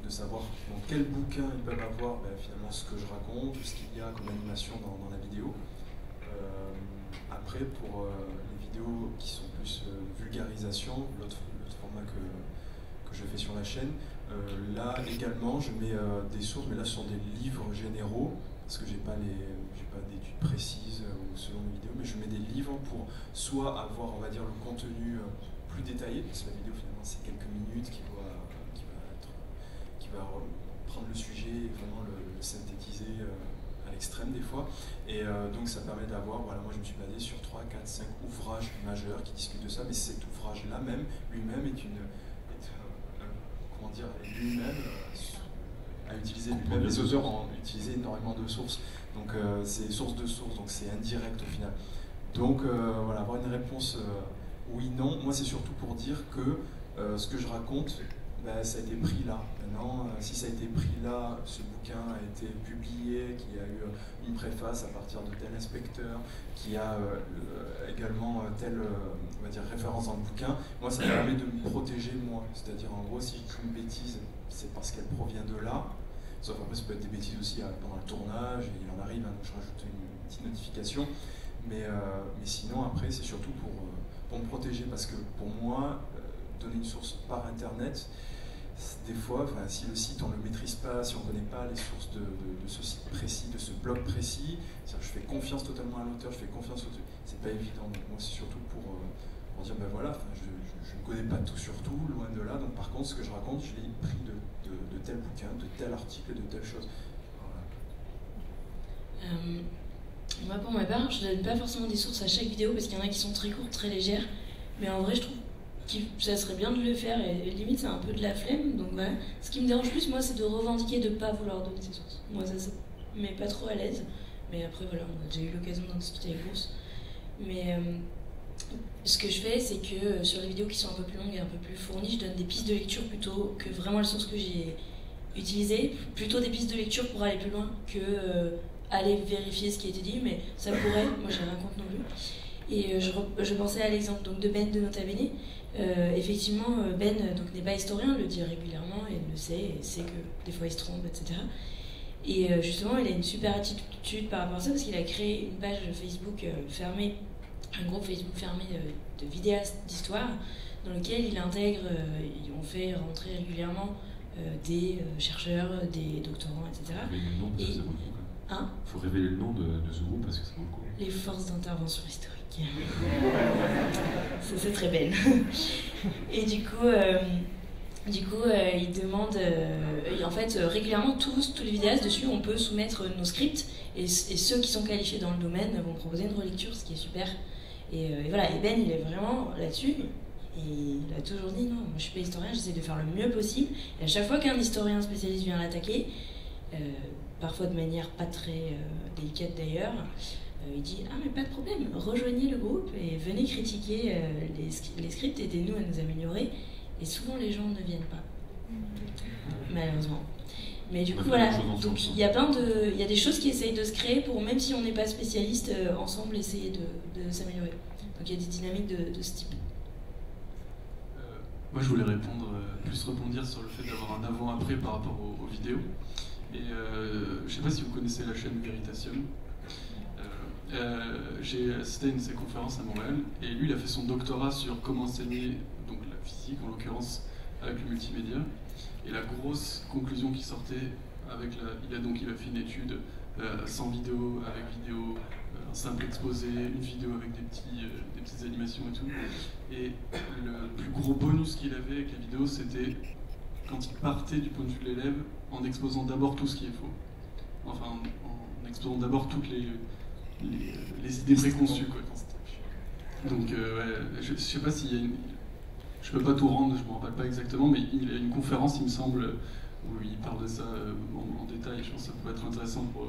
de savoir dans quel bouquin ils peuvent avoir finalement ce que je raconte, ce qu'il y a comme animation dans la vidéo. Après, pour les vidéos qui sont plus vulgarisation, l'autre format que je fais sur la chaîne, là également je mets des sources, mais là ce sont des livres généraux, parce que j'ai pas d'études précises selon les vidéos, mais je mets des livres pour soit avoir, on va dire, le contenu plus détaillé, parce que la vidéo finalement c'est quelques minutes qui va prendre le sujet et vraiment le synthétiser à l'extrême des fois. Et donc ça permet d'avoir, voilà, moi je me suis basé sur 3, 4, 5 ouvrages majeurs qui discutent de ça, mais cet ouvrage-là lui-même a utilisé lui-même, les auteurs ont utilisé énormément de sources. Donc c'est source de source, donc c'est indirect au final. Donc avoir une réponse oui, non, moi c'est surtout pour dire que ce que je raconte, ben, ça a été pris là. Maintenant, si ça a été pris là, ce bouquin a été publié, qu'il y a eu une préface à partir de tel inspecteur, qui a également telle on va dire, référence dans le bouquin, moi ça me permet de me protéger moi. C'est-à-dire en gros, si je dis une bêtise, c'est parce qu'elle provient de là. Sauf après, ça peut être des bêtises aussi pendant le tournage, et il en arrive, hein, donc je rajoute une petite notification. Mais sinon, après, c'est surtout pour me protéger, parce que pour moi, donner une source par Internet, des fois, si le site on ne le maîtrise pas, si on ne connaît pas les sources de ce site précis, de ce blog précis, je fais confiance totalement à l'auteur, je fais confiance au... C'est pas évident, donc moi c'est surtout pour dire, ben voilà, je ne connais pas tout sur tout, loin de là, donc par contre ce que je raconte, je l'ai pris de tel bouquin, de tel article, de telle chose. Voilà. Moi pour ma part, je ne donne pas forcément des sources à chaque vidéo, parce qu'il y en a qui sont très courtes, très légères, mais en vrai je trouve ça serait bien de le faire, et limite c'est un peu de la flemme, donc voilà. Ce qui me dérange plus, moi, c'est de revendiquer de ne pas vouloir donner ses sources. Moi, ça me met pas trop à l'aise, mais après, voilà, on a déjà eu l'occasion d'en discuter avec Bruce. Mais ce que je fais, c'est que sur les vidéos qui sont un peu plus longues et un peu plus fournies, je donne des pistes de lecture plutôt que vraiment les sources que j'ai utilisées, plutôt des pistes de lecture pour aller plus loin que aller vérifier ce qui a été dit, mais ça pourrait, moi j'ai rien contre non plus. Et je pensais à l'exemple donc, de Ben de Nota Bene. Effectivement, Ben donc, n'est pas historien, le dit régulièrement et le sait, et sait que des fois il se trompe, etc. Et justement, il a une super attitude par rapport à ça, parce qu'il a créé une page Facebook fermée, un groupe Facebook fermé de vidéastes d'histoire, dans lequel il intègre, on fait rentrer régulièrement des chercheurs, des doctorants, etc. Il faut révéler le nom de ce groupe parce que c'est beaucoup. Les forces d'intervention historique. C'est très belle. Et du coup, il demande, en fait, régulièrement, tous les vidéastes dessus, on peut soumettre nos scripts, et ceux qui sont qualifiés dans le domaine vont proposer une relecture, ce qui est super. Et voilà, et Ben, il est vraiment là-dessus. Et il a toujours dit, non, moi je suis pas historien, j'essaie de faire le mieux possible. Et à chaque fois qu'un historien spécialiste vient l'attaquer, parfois de manière pas très délicate d'ailleurs, il dit « Ah mais pas de problème, rejoignez le groupe et venez critiquer les scripts, aidez-nous à nous améliorer. » Et souvent les gens ne viennent pas, malheureusement. Mais du coup voilà, donc il y a il y a des choses qui essayent de se créer pour, même si on n'est pas spécialiste, ensemble essayer de s'améliorer. Donc il y a des dynamiques de ce type. Moi je voulais plus rebondir sur le fait d'avoir un avant-après par rapport aux vidéos. Et je ne sais pas si vous connaissez la chaîne Veritasium. J'ai assisté à une de ses conférences à Montréal, et lui il a fait son doctorat sur comment enseigner donc la physique en l'occurrence avec le multimédia, et la grosse conclusion qui sortait avec il a fait une étude sans vidéo, avec vidéo, un simple exposé, une vidéo avec des petites animations et tout, et le plus gros bonus qu'il avait avec la vidéo, c'était quand il partait du point de vue de l'élève en exposant d'abord tout ce qui est faux, enfin en exposant d'abord toutes les idées préconçues, quoi. Donc je sais pas s'il y a je peux pas tout rendre, je me rappelle pas exactement, mais il y a une conférence, il me semble, où il parle de ça en détail. Je pense que ça pourrait être intéressant pour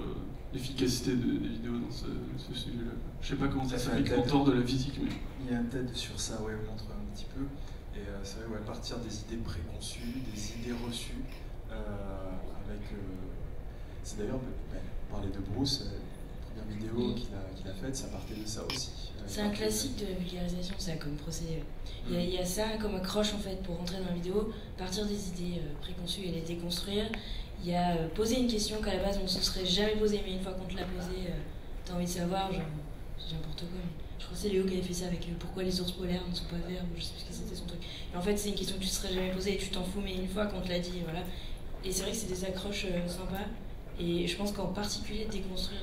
l'efficacité des vidéos dans ce sujet-là. Je sais pas comment ça s'applique en dehors de la physique, mais... Il y a un TED sur ça, ouais, on montre un petit peu. Et c'est vrai, ouais, partir des idées préconçues, des idées reçues, avec... c'est d'ailleurs, parler de Bruce, la première vidéo qu'il a faite, ça partait de ça aussi. C'est un classique de vulgarisation, ça, comme procédé. Il y a ça comme accroche, en fait, pour rentrer dans la vidéo, partir des idées préconçues et les déconstruire. Il y a poser une question qu'à la base on ne se serait jamais posée, mais une fois qu'on te l'a posée, t'as envie de savoir, genre, c'est n'importe quoi. Je crois que c'est Léo qui avait fait ça avec pourquoi les ours polaires ne sont pas verts, ou je sais plus ce que c'était son truc. Et en fait, c'est une question que tu ne serais jamais posée et tu t'en fous, mais une fois qu'on te l'a dit, voilà. Et c'est vrai que c'est des accroches sympas. Et je pense qu'en particulier, déconstruire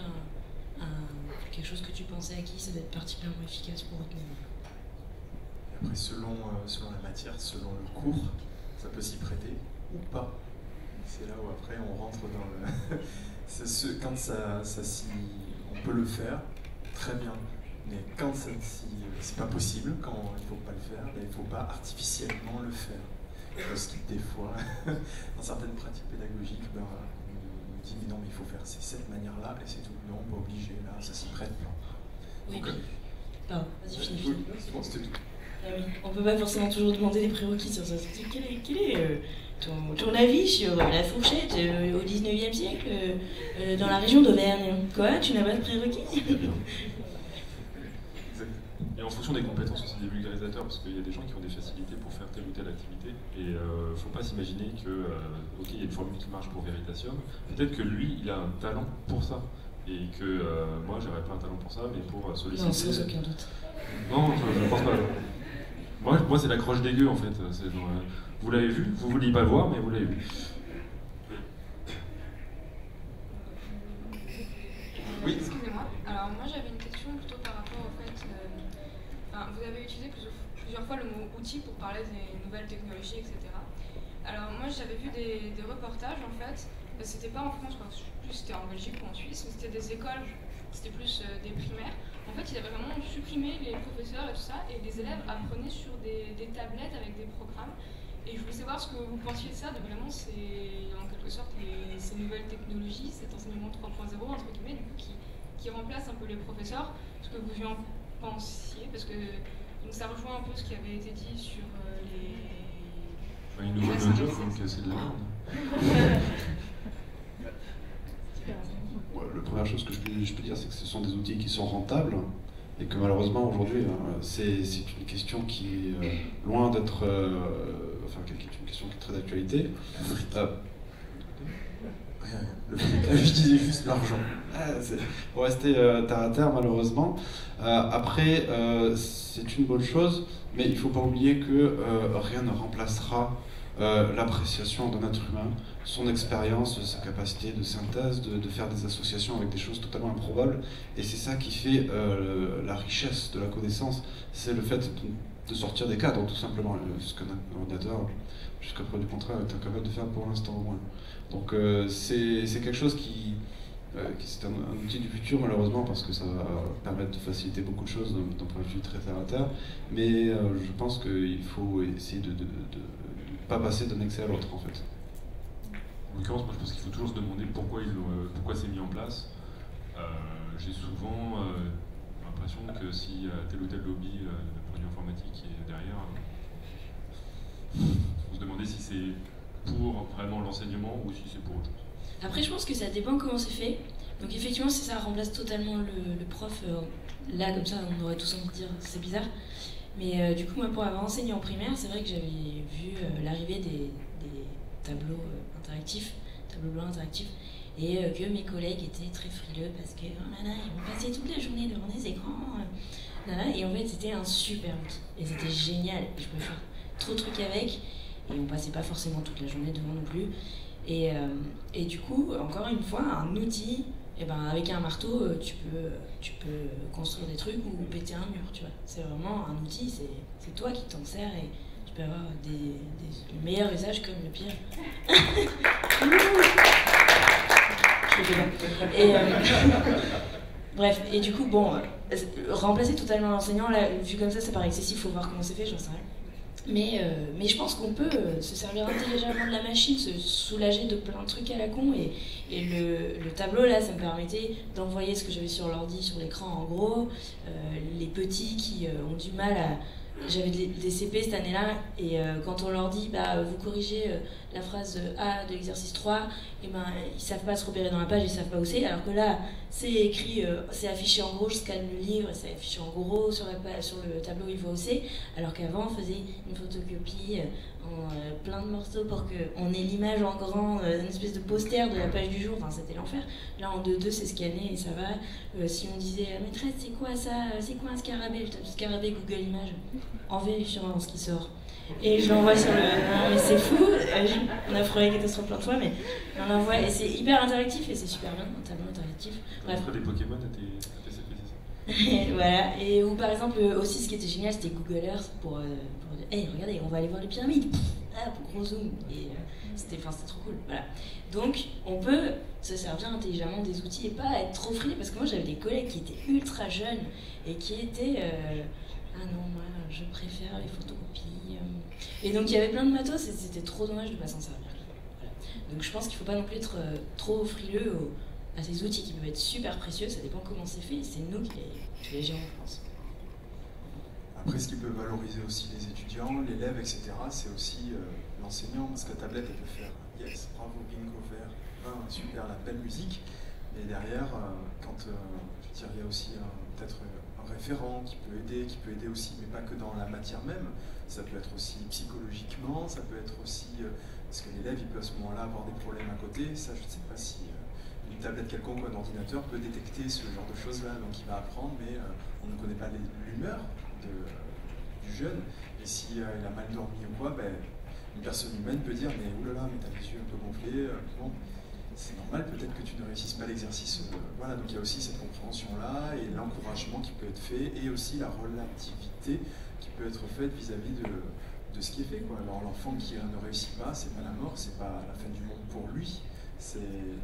quelque chose que tu pensais acquis, ça doit être particulièrement efficace pour retenir. Et après, selon la matière, selon le cours, ça peut s'y prêter ou pas. C'est là où après on rentre dans le... quand on peut le faire, très bien. Mais quand c'est pas possible, quand il ne faut pas le faire, il ne faut pas artificiellement le faire. Parce que des fois, dans certaines pratiques pédagogiques, on nous dit mais non, mais il faut faire cette manière-là et c'est tout. Non, pas obligé, là, ça s'y prête pas. Oui, donc, pardon, vas-y, finis. C'est bon, c'était tout. Ah oui, on peut pas forcément toujours demander des prérequis sur ça. Quel est ton avis sur la fourchette au 19e siècle dans la région d'Auvergne? Quoi? Tu n'as pas de prérequis? Et en fonction des compétences aussi des vulgarisateurs, parce qu'il y a des gens qui ont des facilités pour faire telle ou telle activité, et faut pas s'imaginer que, ok, il y a une formule qui marche pour Veritasium, peut-être que lui, il a un talent pour ça, et que moi, j'aurais pas un talent pour ça, mais pour solliciter... Non, sans aucun doute. Non, je ne pense pas. Moi c'est la croche des gueux, en fait. Genre, vous l'avez vu, vous ne vouliez pas le voir, mais vous l'avez vu. Oui. Excusez-moi. Alors moi j'avais une question plutôt par rapport au fait, vous avez utilisé plusieurs fois le mot outil pour parler des nouvelles technologies, etc. Alors moi j'avais vu des reportages en fait, c'était pas en France, je sais plus c'était en Belgique ou en Suisse, mais c'était des écoles, c'était plus des primaires. En fait ils avaient vraiment supprimé les professeurs et tout ça, et les élèves apprenaient sur des tablettes avec des programmes. Et je voulais savoir ce que vous pensiez de ça, de vraiment en quelque sorte ces nouvelles technologies, cet enseignement 3.0 entre guillemets, du coup, qui remplace un peu les professeurs, ce que vous en pensiez, parce que donc, ça rejoint un peu ce qui avait été dit sur les... Une nouvelle job, donc c'est de la merde. Ouais, la première chose que je peux dire, c'est que ce sont des outils qui sont rentables et que malheureusement aujourd'hui, c'est une question qui est loin d'être... qui est une question qui est très d'actualité. Je disais juste l'argent. Pour rester terre à terre, malheureusement. Après, c'est une bonne chose, mais il ne faut pas oublier que rien ne remplacera l'appréciation d'un être humain, son expérience, sa capacité de synthèse, de faire des associations avec des choses totalement improbables. Et c'est ça qui fait la richesse de la connaissance, c'est le fait de sortir des cadres, tout simplement. Ce qu'un ordinateur, jusqu'à preuve du contraire, est incapable de faire pour l'instant au moins. Donc c'est quelque chose qui c'est un outil du futur malheureusement, parce que ça va permettre de faciliter beaucoup de choses d'un point de vue très terre à terre, mais je pense qu'il faut essayer de pas passer d'un excès à l'autre en fait. En l'occurrence, moi je pense qu'il faut toujours se demander pourquoi c'est mis en place. J'ai souvent l'impression que s'il y a tel ou tel lobby de produits informatiques qui est derrière, il faut se demander si c'est pour vraiment l'enseignement ou si c'est pour autre chose. Après, je pense que ça dépend comment c'est fait. Donc effectivement, si ça remplace totalement le prof, là comme ça, on aurait tous envie de dire c'est bizarre. Mais du coup, moi, pour avoir enseigné en primaire, c'est vrai que j'avais vu l'arrivée des tableaux interactifs, tableaux blancs interactifs, et que mes collègues étaient très frileux parce que oh là là, ils vont passer toute la journée devant des écrans. Là là, et en fait, c'était un super outil. Et c'était génial. Et je pouvais faire trop de trucs avec. Et on passait pas forcément toute la journée devant non plus. Et du coup, encore une fois, un outil, et ben avec un marteau, tu peux construire des trucs ou péter un mur, tu vois. C'est vraiment un outil, c'est toi qui t'en sers et tu peux avoir des meilleurs usages comme le pire. Bref, et du coup, bon, remplacer totalement l'enseignant, là, vu comme ça paraît excessif, faut voir comment c'est fait, j'en sais rien. Mais je pense qu'on peut se servir intelligemment de la machine, se soulager de plein de trucs à la con. Et le tableau, là, ça me permettait d'envoyer ce que j'avais sur l'ordi, sur l'écran en gros. Les petits qui ont du mal à... J'avais des CP cette année-là, et quand on leur dit bah, vous corrigez la phrase A de l'exercice 3, et ben, ils savent pas se repérer dans la page, ils savent pas où c'est, alors que là c'est écrit, c'est affiché en gros, je scanne le livre, c'est affiché en gros sur le tableau, ils voient où c'est, alors qu'avant on faisait une photocopie en plein de morceaux pour qu'on ait l'image en grand, une espèce de poster de la page du jour, enfin c'était l'enfer. Là en 2-2 c'est scanné et ça va. Si on disait maîtresse c'est quoi ça, c'est quoi un scarabée, je tape scarabée Google Images en vérifiant ce qui sort. Et je l'envoie sur le... Non mais c'est fou, on a frôlé la catastrophe plein de fois, mais on l'envoie et c'est hyper interactif et c'est super bien, un tableau interactif. Bref. Des Pokémon à tes CP, c'est ça? Voilà, et où par exemple aussi ce qui était génial c'était Google Earth pour dire hey regardez on va aller voir les pyramides, pour gros zoom, et c'était trop cool, voilà. Donc on peut se servir intelligemment des outils et pas être trop frileux, parce que moi j'avais des collègues qui étaient ultra jeunes et qui étaient ah non moi je préfère les photocopies, et donc il y avait plein de matos et c'était trop dommage de pas s'en servir, voilà. Donc je pense qu'il faut pas non plus être trop frileux à ces outils qui peuvent être super précieux, ça dépend comment c'est fait, c'est nous qui les gérons, je pense. Après, ce qui peut valoriser aussi les étudiants, l'élève, etc., c'est aussi l'enseignant, parce que la tablette, elle peut faire « yes, bravo, bingo, vert, super, la belle musique », et derrière, quand je veux dire, il y a aussi peut-être un référent qui peut aider aussi, mais pas que dans la matière même, ça peut être aussi psychologiquement, ça peut être aussi, parce que l'élève, il peut à ce moment-là avoir des problèmes à côté, ça je ne sais pas si une tablette quelconque ou un ordinateur peut détecter ce genre de choses-là, donc il va apprendre, mais on ne connaît pas l'humeur du jeune, et s'il a mal dormi ou quoi, une personne humaine peut dire mais oulala, mais t'as les yeux un peu gonflés, bon, c'est normal peut-être que tu ne réussisses pas l'exercice. Voilà, donc il y a aussi cette compréhension-là et l'encouragement qui peut être fait et aussi la relativité qui peut être faite vis-à-vis de ce qui est fait, quoi. Alors l'enfant qui ne réussit pas, c'est pas la mort, c'est pas la fin du monde pour lui.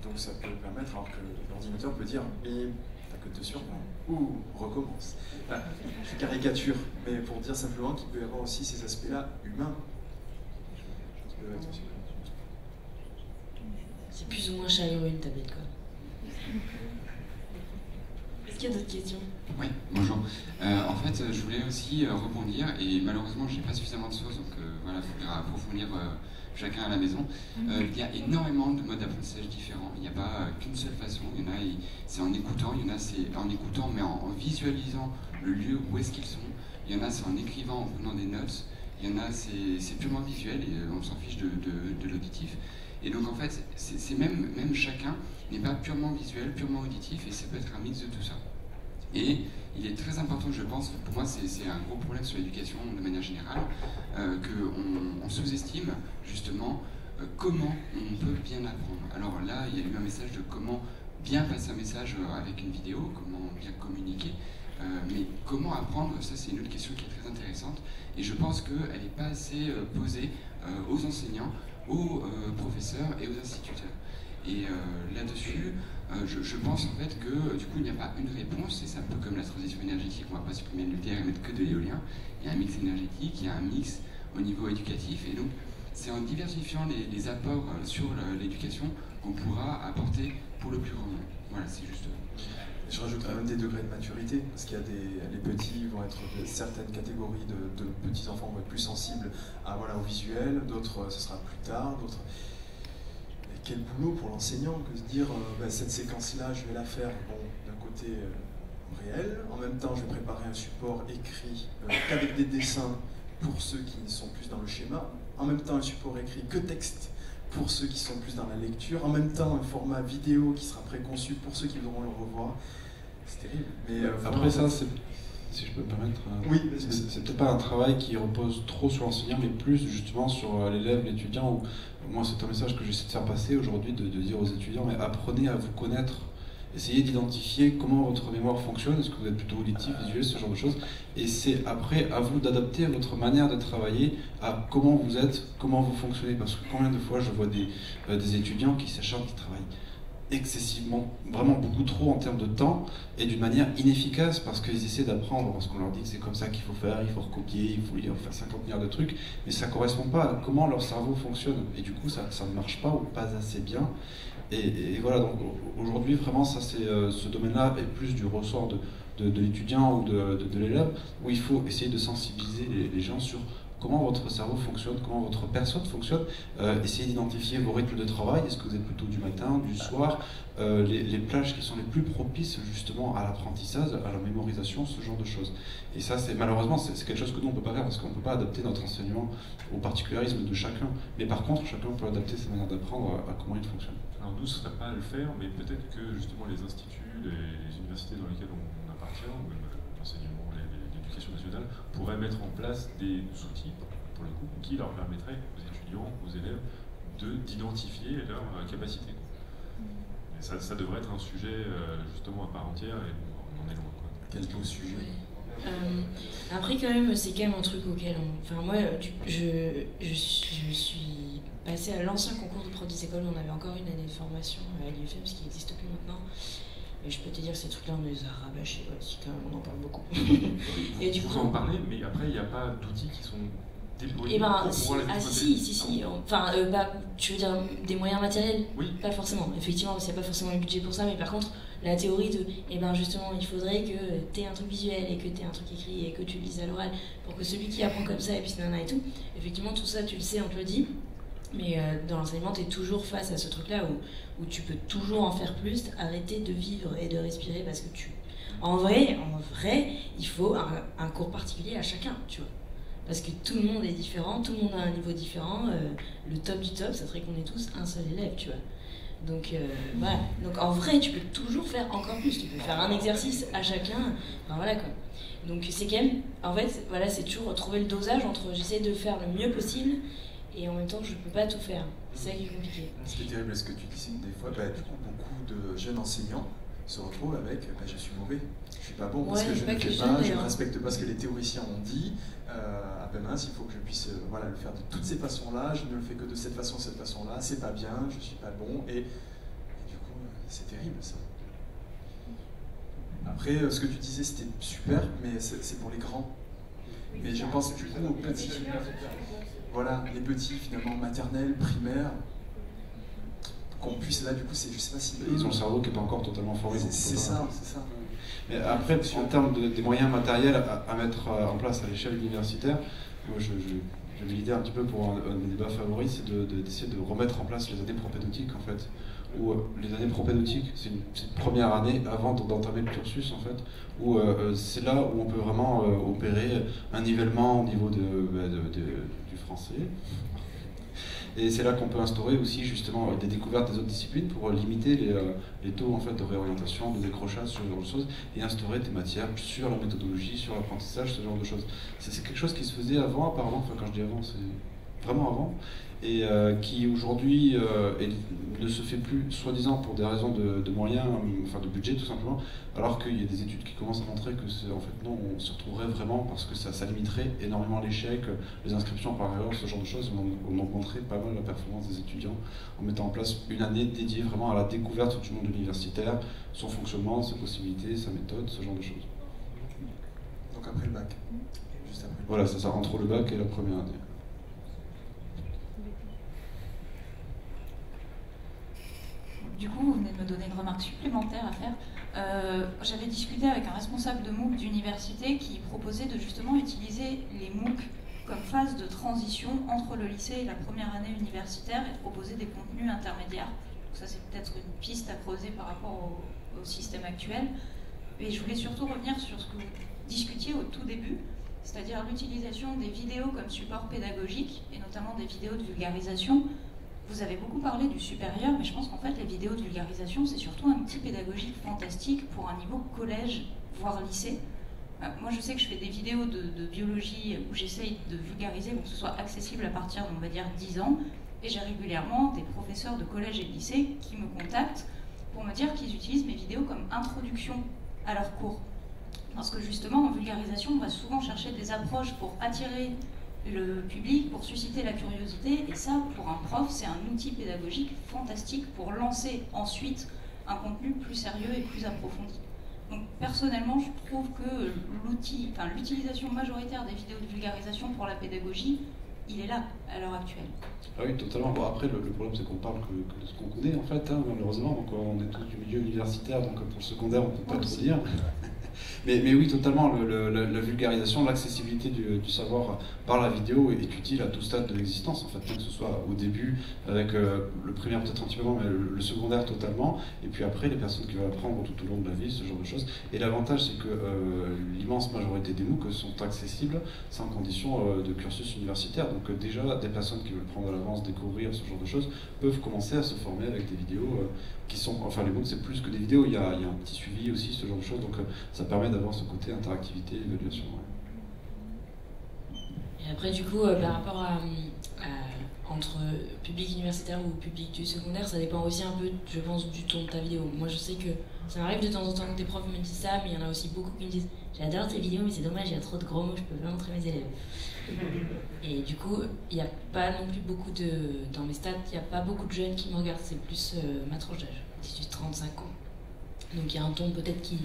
Donc ça peut permettre, alors que l'ordinateur peut dire mais t'as que 2 sur 20 ou recommence. Enfin, je caricature, mais pour dire simplement qu'il peut y avoir aussi ces aspects-là humains. C'est plus ou moins chaleureux une tablette, quoi. Est-ce qu'il y a d'autres questions? Oui, bonjour. En fait, je voulais aussi rebondir, et malheureusement, je n'ai pas suffisamment de choses, donc voilà, il faudra approfondir chacun à la maison. Il y a énormément de modes d'apprentissage différents. Il n'y a pas qu'une seule façon. Il y en a, c'est en écoutant, il y en a, c'est en écoutant, mais en visualisant le lieu où est-ce qu'ils sont. Il y en a, c'est en écrivant, en prenant des notes. Il y en a, c'est purement visuel, et on s'en fiche de l'auditif. Et donc en fait, c'est même chacun n'est pas purement visuel, purement auditif, et ça peut être un mix de tout ça. Et il est très important, je pense, pour moi c'est un gros problème sur l'éducation de manière générale, qu'on sous-estime justement comment on peut bien apprendre. Alors là, il y a eu un message de comment bien passer un message avec une vidéo, comment bien communiquer, mais comment apprendre, ça c'est une autre question qui est très intéressante, et je pense qu'elle n'est pas assez posée aux enseignants, aux professeurs et aux instituteurs. Et là-dessus, je pense en fait que du coup il n'y a pas une réponse, et c'est un peu comme la transition énergétique, on ne va pas supprimer le nucléaire et mettre que de l'éolien. Il y a un mix énergétique, il y a un mix au niveau éducatif, et donc c'est en diversifiant les apports sur l'éducation qu'on pourra apporter pour le plus grand nombre. Voilà, c'est juste. Je rajouterais même des degrés de maturité, parce qu'il y a les petits vont être certaines catégories de petits enfants vont être plus sensibles au visuel, d'autres ce sera plus tard, d'autres. Et quel boulot pour l'enseignant que de dire cette séquence-là, je vais la faire d'un côté réel, en même temps je vais préparer un support écrit qu'avec des dessins pour ceux qui sont plus dans le schéma, en même temps un support écrit que texte pour ceux qui sont plus dans la lecture, en même temps un format vidéo qui sera préconçu pour ceux qui voudront le revoir. C'est terrible. Mais après ça, si je peux me permettre, oui, c'est peut-être pas un travail qui repose trop sur l'enseignant, mais plus justement sur l'élève, l'étudiant. Moi, c'est un message que j'essaie de faire passer aujourd'hui, de dire aux étudiants, mais apprenez à vous connaître. Essayez d'identifier comment votre mémoire fonctionne, est-ce que vous êtes plutôt auditif, visuel, ce genre de choses. Et c'est après à vous d'adapter votre manière de travailler à comment vous êtes, comment vous fonctionnez. Parce que combien de fois je vois des étudiants qui s'acharnent, qui travaillent excessivement, vraiment beaucoup trop en termes de temps et d'une manière inefficace parce qu'ils essaient d'apprendre, parce qu'on leur dit que c'est comme ça qu'il faut faire, il faut recopier, il faut lire, faire 50 milliards de trucs, mais ça ne correspond pas à comment leur cerveau fonctionne. Et du coup, ça ne marche pas ou pas assez bien. Et voilà, donc aujourd'hui, vraiment, ça, ce domaine-là est plus du ressort de l'étudiant ou de l'élève, où il faut essayer de sensibiliser les gens sur comment votre cerveau fonctionne, comment votre personne fonctionne, essayez d'identifier vos rythmes de travail, est-ce que vous êtes plutôt du matin, du soir, les plages qui sont les plus propices justement à l'apprentissage, à la mémorisation, ce genre de choses. Et ça, malheureusement, c'est quelque chose que nous on ne peut pas faire parce qu'on ne peut pas adapter notre enseignement au particularisme de chacun. Mais par contre, chacun peut adapter sa manière d'apprendre à comment il fonctionne. Alors nous, ce ne serait pas à le faire, mais peut-être que justement les instituts, les universités dans lesquelles on appartient, ou même l'enseignement, l'éducation nationale, pourraient mettre en place des outils, pour le coup, qui leur permettraient aux étudiants, aux élèves, d'identifier leurs capacités. Et ça devrait être un sujet justement à part entière, et on en est loin. Quel beau sujet. Après quand même, c'est quand même un truc auquel moi, je suis passée à l'ancien concours de prof des écoles, on avait encore une année de formation à l'IUFM, ce qui n'existe plus maintenant. Et je peux te dire, ces trucs-là, on les a rabâchés aussi, quand même, on en parle beaucoup. Et du coup, en parler, mais après, il n'y a pas d'outils qui sont déployés. Si. Tu veux dire des moyens matériels? Oui. Pas forcément. Effectivement, il n'y a pas forcément un budget pour ça, mais par contre, la théorie de, eh ben justement, il faudrait que tu aies un truc visuel et que tu aies un truc écrit et que tu le lises à l'oral pour que celui qui apprend comme ça et puis nanana et tout, effectivement, tout ça, tu le sais, on te le dit. Mais dans l'enseignement, tu es toujours face à ce truc-là où tu peux toujours en faire plus, arrêter de vivre et de respirer parce que En vrai, il faut un cours particulier à chacun, tu vois. Parce que tout le monde est différent, tout le monde a un niveau différent. Le top du top, ça serait qu'on est tous un seul élève, tu vois. Donc voilà. Donc en vrai, tu peux toujours faire encore plus. Tu peux faire un exercice à chacun. Enfin voilà quoi. Donc c'est quand même, en fait, voilà, c'est toujours trouver le dosage entre j'essaie de faire le mieux possible et en même temps je peux pas tout faire. C'est ça qui est compliqué. Ce qui est terrible, ce que tu dis, c'est que des fois, du coup, beaucoup de jeunes enseignants se retrouvent avec je suis mauvais, je suis pas bon parce que je ne fais pas, je ne respecte pas ce que les théoriciens ont dit. Mince, il faut que je puisse le faire de toutes ces façons-là, je ne le fais que de cette façon-là, c'est pas bien, je suis pas bon, et du coup, c'est terrible ça. Après, ce que tu disais, c'était super, mais c'est pour les grands. Mais je pense du coup aux petits. Voilà, les petits, finalement, maternels, primaires, qu'on puisse, là, du coup, je sais pas si... Ils ont le cerveau qui n'est pas encore totalement formé. C'est ça. Mais après, en termes des moyens matériels à mettre en place à l'échelle universitaire, moi, j'avais l'idée un petit peu pour un de mes débats favoris, c'est d'essayer de remettre en place les années propédeutiques, en fait. Où les années propédeutiques, c'est une première année avant d'entamer le cursus, en fait, où c'est là où on peut vraiment opérer un nivellement au niveau du français. Et c'est là qu'on peut instaurer aussi justement des découvertes des autres disciplines pour limiter les taux en fait, de réorientation, de décrochage, ce genre de choses, et instaurer des matières sur la méthodologie, sur l'apprentissage, ce genre de choses. C'est quelque chose qui se faisait avant, apparemment, enfin quand je dis avant, c'est vraiment avant, et qui aujourd'hui ne se fait plus, soi-disant pour des raisons de moyens, enfin de budget tout simplement, alors qu'il y a des études qui commencent à montrer que en fait non, on se retrouverait vraiment parce que ça limiterait énormément l'échec, les inscriptions par erreur, ce genre de choses, on augmenterait pas mal la performance des étudiants en mettant en place une année dédiée vraiment à la découverte du monde universitaire, son fonctionnement, ses possibilités, sa méthode, ce genre de choses. Donc après le bac, juste après. Voilà, c'est ça, entre le bac et la première année. Du coup, vous venez de me donner une remarque supplémentaire à faire. J'avais discuté avec un responsable de MOOC d'université qui proposait de justement utiliser les MOOC comme phase de transition entre le lycée et la première année universitaire et de proposer des contenus intermédiaires. Donc ça, c'est peut-être une piste à creuser par rapport au système actuel. Et je voulais surtout revenir sur ce que vous discutiez au tout début, c'est-à-dire l'utilisation des vidéos comme support pédagogique et notamment des vidéos de vulgarisation. Vous avez beaucoup parlé du supérieur, mais je pense qu'en fait, les vidéos de vulgarisation, c'est surtout un outil pédagogique fantastique pour un niveau collège, voire lycée. Moi, je sais que je fais des vidéos de biologie où j'essaye de vulgariser pour que ce soit accessible à partir, on va dire, 10 ans. Et j'ai régulièrement des professeurs de collège et de lycée qui me contactent pour me dire qu'ils utilisent mes vidéos comme introduction à leur cours. Parce que justement, en vulgarisation, on va souvent chercher des approches pour attirer le public, pour susciter la curiosité, et ça, pour un prof, c'est un outil pédagogique fantastique pour lancer ensuite un contenu plus sérieux et plus approfondi. Donc personnellement, je trouve que l'utilisation majoritaire des vidéos de vulgarisation pour la pédagogie, il est là, à l'heure actuelle. Ah oui, totalement. Bon, après, le problème, c'est qu'on parle que de ce qu'on connaît, en fait, hein, malheureusement. Donc, on est tous du milieu universitaire, donc pour le secondaire, on ne peut pas trop dire. Mais oui, totalement, la vulgarisation, l'accessibilité du savoir par la vidéo est utile à tout stade de l'existence, en fait, que ce soit au début, avec le primaire peut-être un petit peu moins, mais le secondaire totalement, et puis après, les personnes qui veulent apprendre tout au long de la vie, ce genre de choses. Et l'avantage, c'est que l'immense majorité des MOOC sont accessibles sans condition de cursus universitaire. Donc déjà, des personnes qui veulent prendre à l'avance, découvrir ce genre de choses, peuvent commencer à se former avec des vidéos qui sont... Enfin, les MOOC, c'est plus que des vidéos, il y a un petit suivi aussi, ce genre de choses, donc ça permet d'avoir ce côté interactivité, évaluation. Ouais. Et après, du coup, par rapport entre public universitaire ou public du secondaire, ça dépend aussi un peu, je pense, du ton de ta vidéo. Moi, je sais que ça m'arrive de temps en temps que des profs me disent ça, mais il y en a aussi beaucoup qui me disent « J'adore tes vidéos, mais c'est dommage, il y a trop de gros mots, je peux pas montrer mes élèves. » Et du coup, il n'y a pas non plus beaucoup dans mes stats, il n'y a pas beaucoup de jeunes qui me regardent, c'est plus ma tranche d'âge, 18-35 ans. Donc il y a un ton peut-être qui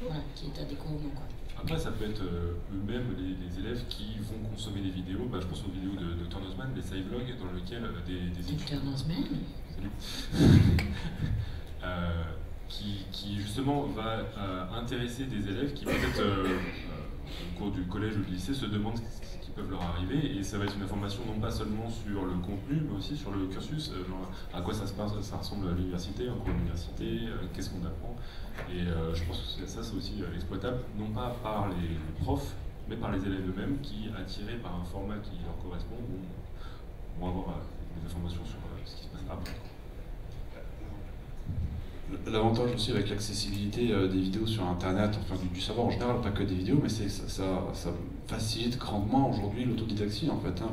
est adéquat au nom, quoi. Après, ça peut être eux-mêmes, les élèves qui vont consommer des vidéos. Je pense aux vidéos de Dr Nozman, des side-vlogs, dans lesquels des étudiants... Dr Nozman ? Salut. qui justement va intéresser des élèves qui peut-être au cours du collège ou du lycée se demandent ce qui peuvent leur arriver, et ça va être une information non pas seulement sur le contenu mais aussi sur le cursus, genre à quoi ça ressemble à l'université, en cours d'université, qu'est-ce qu'on apprend, et je pense que ça c'est aussi exploitable non pas par les profs mais par les élèves eux-mêmes qui, attirés par un format qui leur correspond, vont avoir des informations sur ce qui se passe après. L'avantage aussi avec l'accessibilité des vidéos sur Internet, enfin du savoir en général, pas que des vidéos, mais c'est ça facilite grandement aujourd'hui l'autodidactie en fait.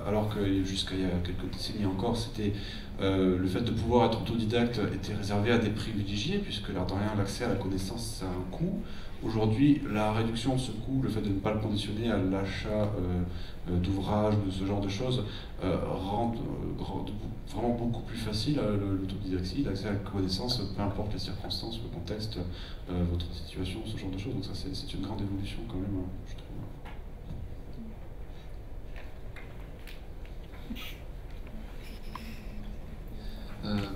Alors que jusqu'à il y a quelques décennies encore, c'était le fait de pouvoir être autodidacte était réservé à des privilégiés, puisque l'air de rien, l'accès à la connaissance, ça a un coût. Aujourd'hui, la réduction de ce coût, le fait de ne pas le conditionner à l'achat d'ouvrages, de ce genre de choses, rend vraiment beaucoup plus facile l'autodidactie, l'accès à la connaissance, peu importe les circonstances, le contexte, votre situation, ce genre de choses. Donc ça, c'est une grande évolution quand même, je trouve.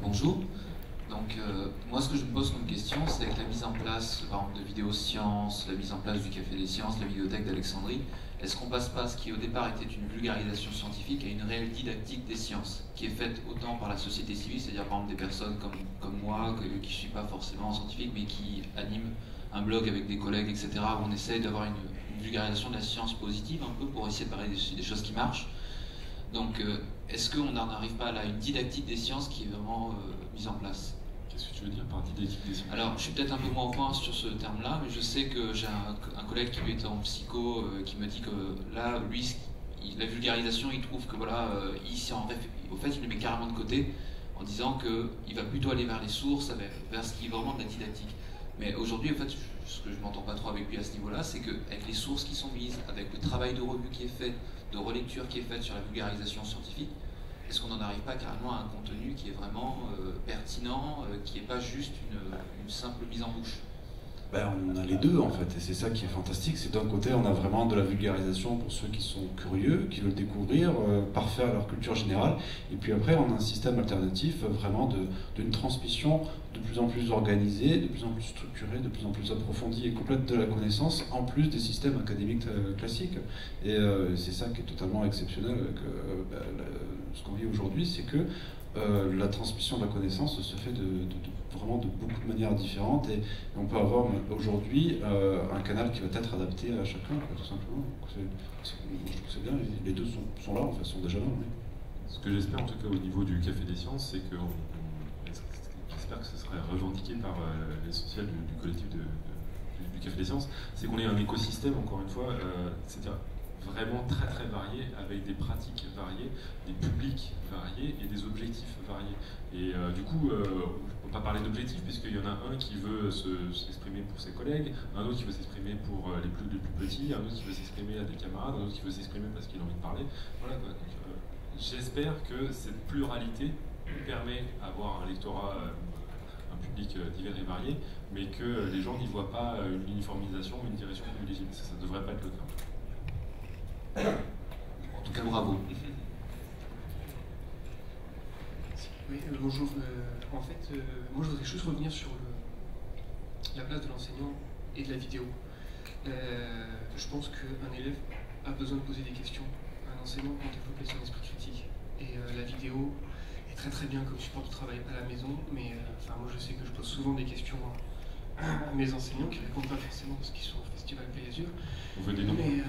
Bonjour. Donc, moi, ce que je me pose comme question, c'est avec la mise en place, par exemple, de vidéos sciences, la mise en place du Café des Sciences, la vidéothèque d'Alexandrie, est-ce qu'on passe pas ce qui, au départ, était une vulgarisation scientifique à une réelle didactique des sciences, qui est faite autant par la société civile, c'est-à-dire, par exemple, des personnes comme moi, qui ne suis pas forcément scientifique, mais qui animent un blog avec des collègues, etc., où on essaye d'avoir une vulgarisation de la science positive, un peu, pour essayer de parler des choses qui marchent. Donc, est-ce qu'on n'en arrive pas là à une didactique des sciences qui est vraiment mise en place? Qu'est-ce que tu veux dire par didactique des sciences? Alors, je suis peut-être un peu moins au point sur ce terme-là, mais je sais que j'ai un collègue qui lui est en psycho qui me dit que là, lui, la vulgarisation, il trouve que voilà, au fait, il le met carrément de côté en disant qu'il va plutôt aller vers les sources, vers ce qui est vraiment de la didactique. Mais aujourd'hui, en fait, ce que je m'entends pas trop avec lui à ce niveau-là, c'est qu'avec les sources qui sont mises, avec le travail de revue qui est fait, de relecture qui est faite sur la vulgarisation scientifique, est-ce qu'on n'en arrive pas carrément à un contenu qui est vraiment pertinent, qui n'est pas juste une simple mise en bouche? On a les deux en fait, et c'est ça qui est fantastique. C'est d'un côté, on a vraiment de la vulgarisation pour ceux qui sont curieux, qui veulent découvrir, parfaire leur culture générale, et puis après, on a un système alternatif vraiment d'une transmission de plus en plus organisée, de plus en plus structurée, de plus en plus approfondie et complète de la connaissance, en plus des systèmes académiques classiques. Et c'est ça qui est totalement exceptionnel avec ce qu'on vit aujourd'hui, c'est que la transmission de la connaissance se fait vraiment de beaucoup de manières différentes, et on peut avoir aujourd'hui un canal qui va être adapté à chacun, tout simplement. Je trouve que c'est bien, les deux sont là, en fait, sont déjà là. Oui. Ce que j'espère en tout cas au niveau du Café des Sciences, c'est que j'espère que ce serait revendiqué par l'essentiel du collectif du Café des Sciences, c'est qu'on ait un écosystème, encore une fois, c'est-à-dire vraiment très très varié, avec des pratiques variées, des publics variés et des objectifs variés. Et du coup, on ne peut pas parler d'objectifs puisqu'il y en a un qui veut s'exprimer pour ses collègues, un autre qui veut s'exprimer pour les plus petits, un autre qui veut s'exprimer à des camarades, un autre qui veut s'exprimer parce qu'il a envie de parler. Voilà, quoi. Donc, j'espère que cette pluralité permet d'avoir un lectorat, un public divers et varié, mais que les gens n'y voient pas une uniformisation ou une direction privilégiée. Ça ne devrait pas être le cas. En tout cas, bravo. Oui, bonjour. En fait, moi je voudrais juste revenir sur la place de l'enseignant et de la vidéo. Je pense qu'un élève a besoin de poser des questions à un enseignant pour développer son esprit critique. Et la vidéo est très très bien comme support de travail à la maison, mais moi je sais que je pose souvent des questions à mes enseignants qui ne répondent pas forcément parce qu'ils sont au Festival Play Azur. On veut des noms. Mais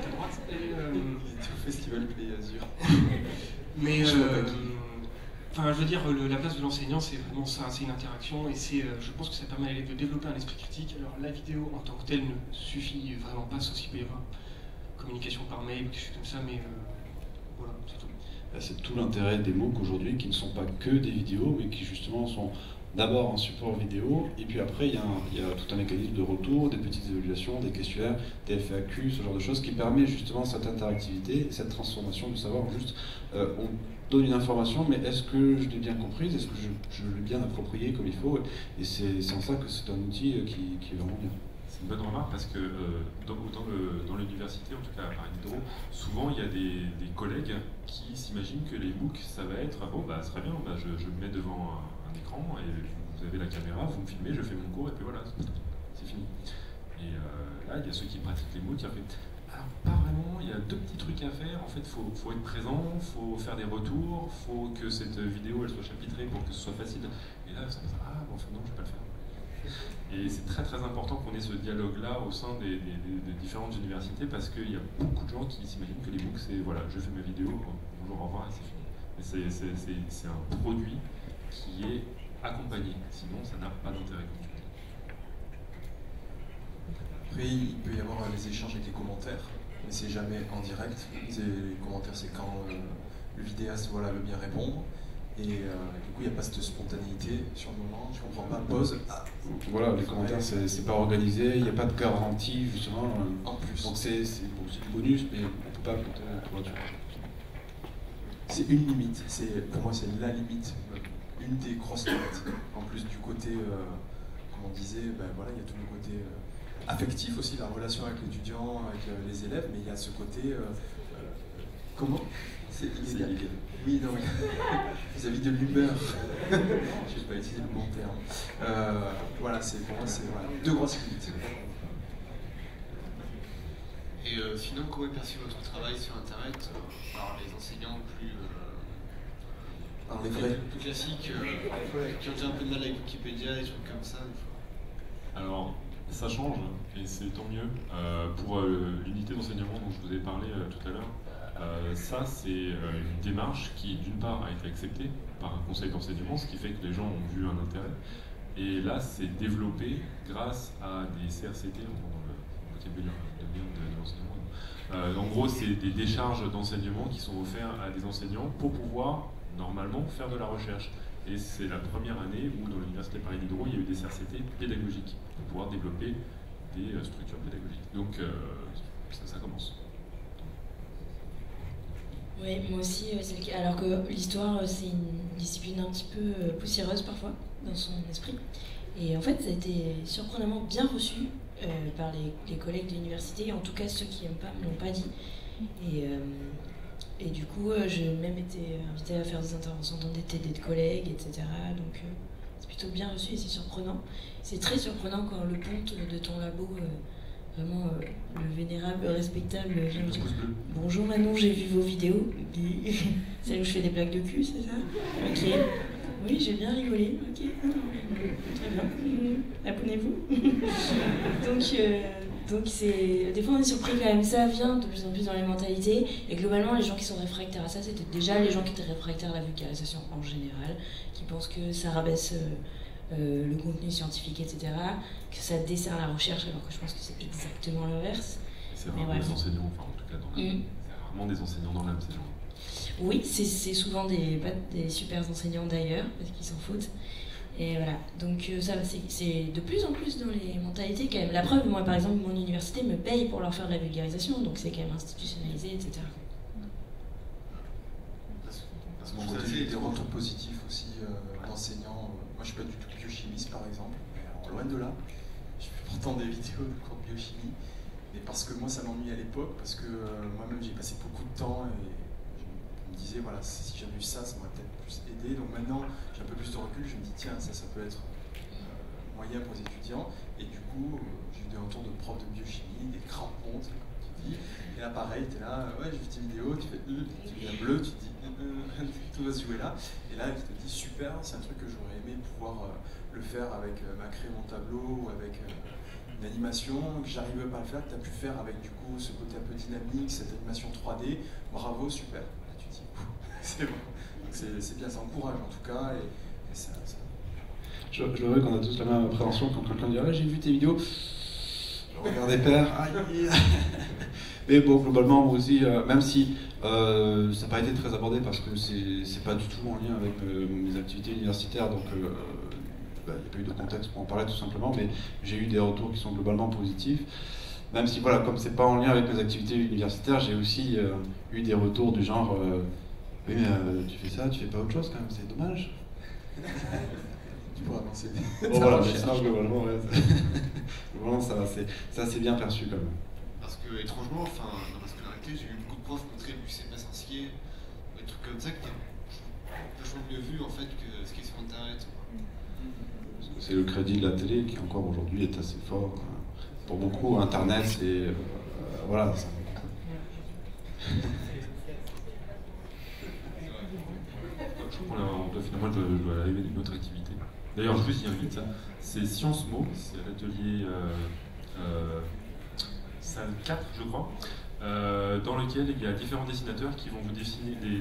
t'as droite. Au Festival Play Azur. Mais je veux dire, la place de l'enseignant, c'est vraiment ça, c'est une interaction, et je pense que ça permet à l'élève de développer un esprit critique. Alors la vidéo en tant que telle ne suffit vraiment pas, sauf s'il peut y avoir communication par mail ou quelque chose comme ça, mais voilà, c'est tout. C'est tout l'intérêt des MOOC aujourd'hui, qui ne sont pas que des vidéos, mais qui justement sont d'abord un support vidéo, et puis après il y a tout un mécanisme de retour, des petites évaluations, des questionnaires, des FAQ, ce genre de choses qui permet justement cette interactivité, cette transformation du savoir. Juste, on donne une information, mais est-ce que je l'ai bien comprise, est-ce que je l'ai bien appropriée comme il faut, et c'est en ça que c'est un outil qui est vraiment bien. C'est une bonne remarque parce que dans l'université, en tout cas à Paris Diderot, souvent il y a des collègues qui s'imaginent que les MOOC ça va être bon, ça serait bien, je me mets devant un écran et vous avez la caméra, vous me filmez, je fais mon cours et puis voilà, c'est fini. Et là, il y a ceux qui pratiquent les mots qui ont fait alors pas vraiment, il y a 2 petits trucs à faire. En fait, faut être présent, faut faire des retours, faut que cette vidéo elle soit chapitrée pour que ce soit facile. Et là, ça me dit ah bon, enfin non, je vais pas le faire. Et c'est très très important qu'on ait ce dialogue-là au sein des différentes universités parce qu'il y a beaucoup de gens qui s'imaginent que les MOOC c'est voilà, je fais ma vidéo, bonjour, au revoir et c'est fini. Mais c'est un produit qui est accompagné, sinon ça n'a pas d'intérêt. Après, il peut y avoir les échanges avec les commentaires, mais c'est jamais en direct. Les commentaires, c'est quand le vidéaste veut bien répondre. Et du coup, il n'y a pas cette spontanéité sur le moment, je comprends pas, pause. Ah. Voilà, les commentaires, c'est pas organisé, il n'y a pas de garantie, justement. En plus. Donc c'est du bonus, mais on ne peut pas compter. C'est une limite, pour moi, c'est la limite, une des grosses limites. En plus du côté, comme on disait, il y a tout le côté affectif aussi, la relation avec l'étudiant, avec les élèves, mais il y a ce côté. Comment ? C'est illégal. Oui, non, vis-à-vis de l'humeur. Je ne vais pas utiliser le bon terme. Voilà, pour moi, c'est 2 grosses limites. Et sinon, comment est perçu votre travail sur Internet par les enseignants plus classiques, qui ont déjà un peu de mal avec Wikipédia, des trucs comme ça? Alors, ça change, et c'est tant mieux. Pour l'unité d'enseignement dont je vous ai parlé tout à l'heure, ça c'est une démarche qui d'une part a été acceptée par un conseil d'enseignement, ce qui fait que les gens ont vu un intérêt. Et là c'est développé grâce à des CRCT, le vocabulaire de l'enseignement. En gros c'est des décharges d'enseignement qui sont offertes à des enseignants pour pouvoir normalement faire de la recherche. Et c'est la première année où dans l'université Paris Diderot il y a eu des CRCT pédagogiques pour pouvoir développer des structures pédagogiques. Donc ça commence. Oui, moi aussi, c'est le cas. Alors que l'histoire, c'est une discipline un petit peu poussiéreuse parfois, dans son esprit. Et en fait, ça a été surprenamment bien reçu par les collègues de l'université, en tout cas ceux qui n'aiment pas ne l'ont pas dit. Et du coup, j'ai même été invitée à faire des interventions dans des TD de collègues, etc. Donc c'est plutôt bien reçu et c'est surprenant. C'est très surprenant quand le ponte de ton labo... Vraiment, le vénérable, respectable, vient me dire bonjour Manon, j'ai vu vos vidéos. Celle où je fais des blagues de cul, c'est ça? Ok. Oui, j'ai bien rigolé. Ok. Très bien. Abonnez-vous. Donc c'est. Des fois, on est surpris quand même. Ça vient de plus en plus dans les mentalités. Et globalement, les gens qui sont réfractaires à ça, c'était déjà les gens qui étaient réfractaires à la vulgarisation en général, qui pensent que ça rabaisse. Le contenu scientifique, etc., que ça dessert la recherche, alors que je pense que c'est exactement l'inverse. C'est vraiment des enseignants, enfin en tout cas dans l'âme. C'est vraiment des enseignants dans l'âme, ces gens. Oui, c'est souvent pas des super enseignants d'ailleurs, parce qu'ils s'en foutent. Et voilà, donc ça, c'est de plus en plus dans les mentalités quand même. La preuve, moi par exemple, mon université me paye pour leur faire de la vulgarisation, donc c'est quand même institutionnalisé, etc. Parce qu'on a des retours positifs aussi d'enseignants. Moi, je suis pas du tout biochimiste, par exemple. Alors, loin de là. Je fais pourtant des vidéos de cours de biochimie. Mais parce que moi, ça m'ennuie à l'époque, parce que moi-même, j'ai passé beaucoup de temps et je me disais, voilà, si j'avais eu ça, ça m'aurait peut-être plus aidé. Donc maintenant, j'ai un peu plus de recul. Je me dis, tiens, ça peut être moyen pour les étudiants. Et du coup, j'ai eu des retours de profs de biochimie, des crampons, comme tu dis. Et là, pareil, tu es là, ouais, j'ai vu tes vidéos, tu fais tu viens bleu, tu te dis, tout va se jouer là. Et là, il te dit, super, c'est un truc que j'aurais aimé pouvoir le faire avec créer mon tableau ou avec une animation, que j'arrivais pas à le faire, que tu as pu faire avec du coup ce côté un peu dynamique, cette animation 3D. Bravo, super. Là, tu te dis, c'est bon. Donc c'est bien, ça encourage en tout cas. Et ça... Je vois qu'on a tous la même appréhension quand quelqu'un dit ah, j'ai vu tes vidéos. Regardez père. Mais bon, globalement, moi aussi, même si ça n'a pas été très abordé parce que c'est pas du tout en lien avec mes activités universitaires, donc il n'y a pas eu de contexte pour en parler tout simplement, mais j'ai eu des retours qui sont globalement positifs. Même si, voilà, comme c'est pas en lien avec mes activités universitaires, j'ai aussi eu des retours du genre oui, mais tu fais ça, tu fais pas autre chose quand même, c'est dommage. Tu pourras avancer. Bon, voilà, mais ça, globalement, ouais, globalement, ça c'est bien perçu quand même. Parce que, étrangement, enfin, dans ma scolarité, j'ai eu beaucoup de profs montrer du CMS acier, des trucs comme ça qui étaient vachement mieux vus en fait que ce qui est sur internet. C'est le crédit de la télé qui encore aujourd'hui est assez fort. Pour beaucoup, Internet, c'est... voilà. Finalement, je dois arriver d'une autre activité. D'ailleurs, juste y invite, c'est Sciences Mo, c'est l'atelier salle 4, je crois, dans lequel il y a différents dessinateurs qui vont vous dessiner des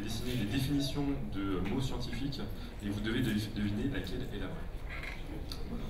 définitions de mots scientifiques et vous devez deviner laquelle est la vraie. Voilà.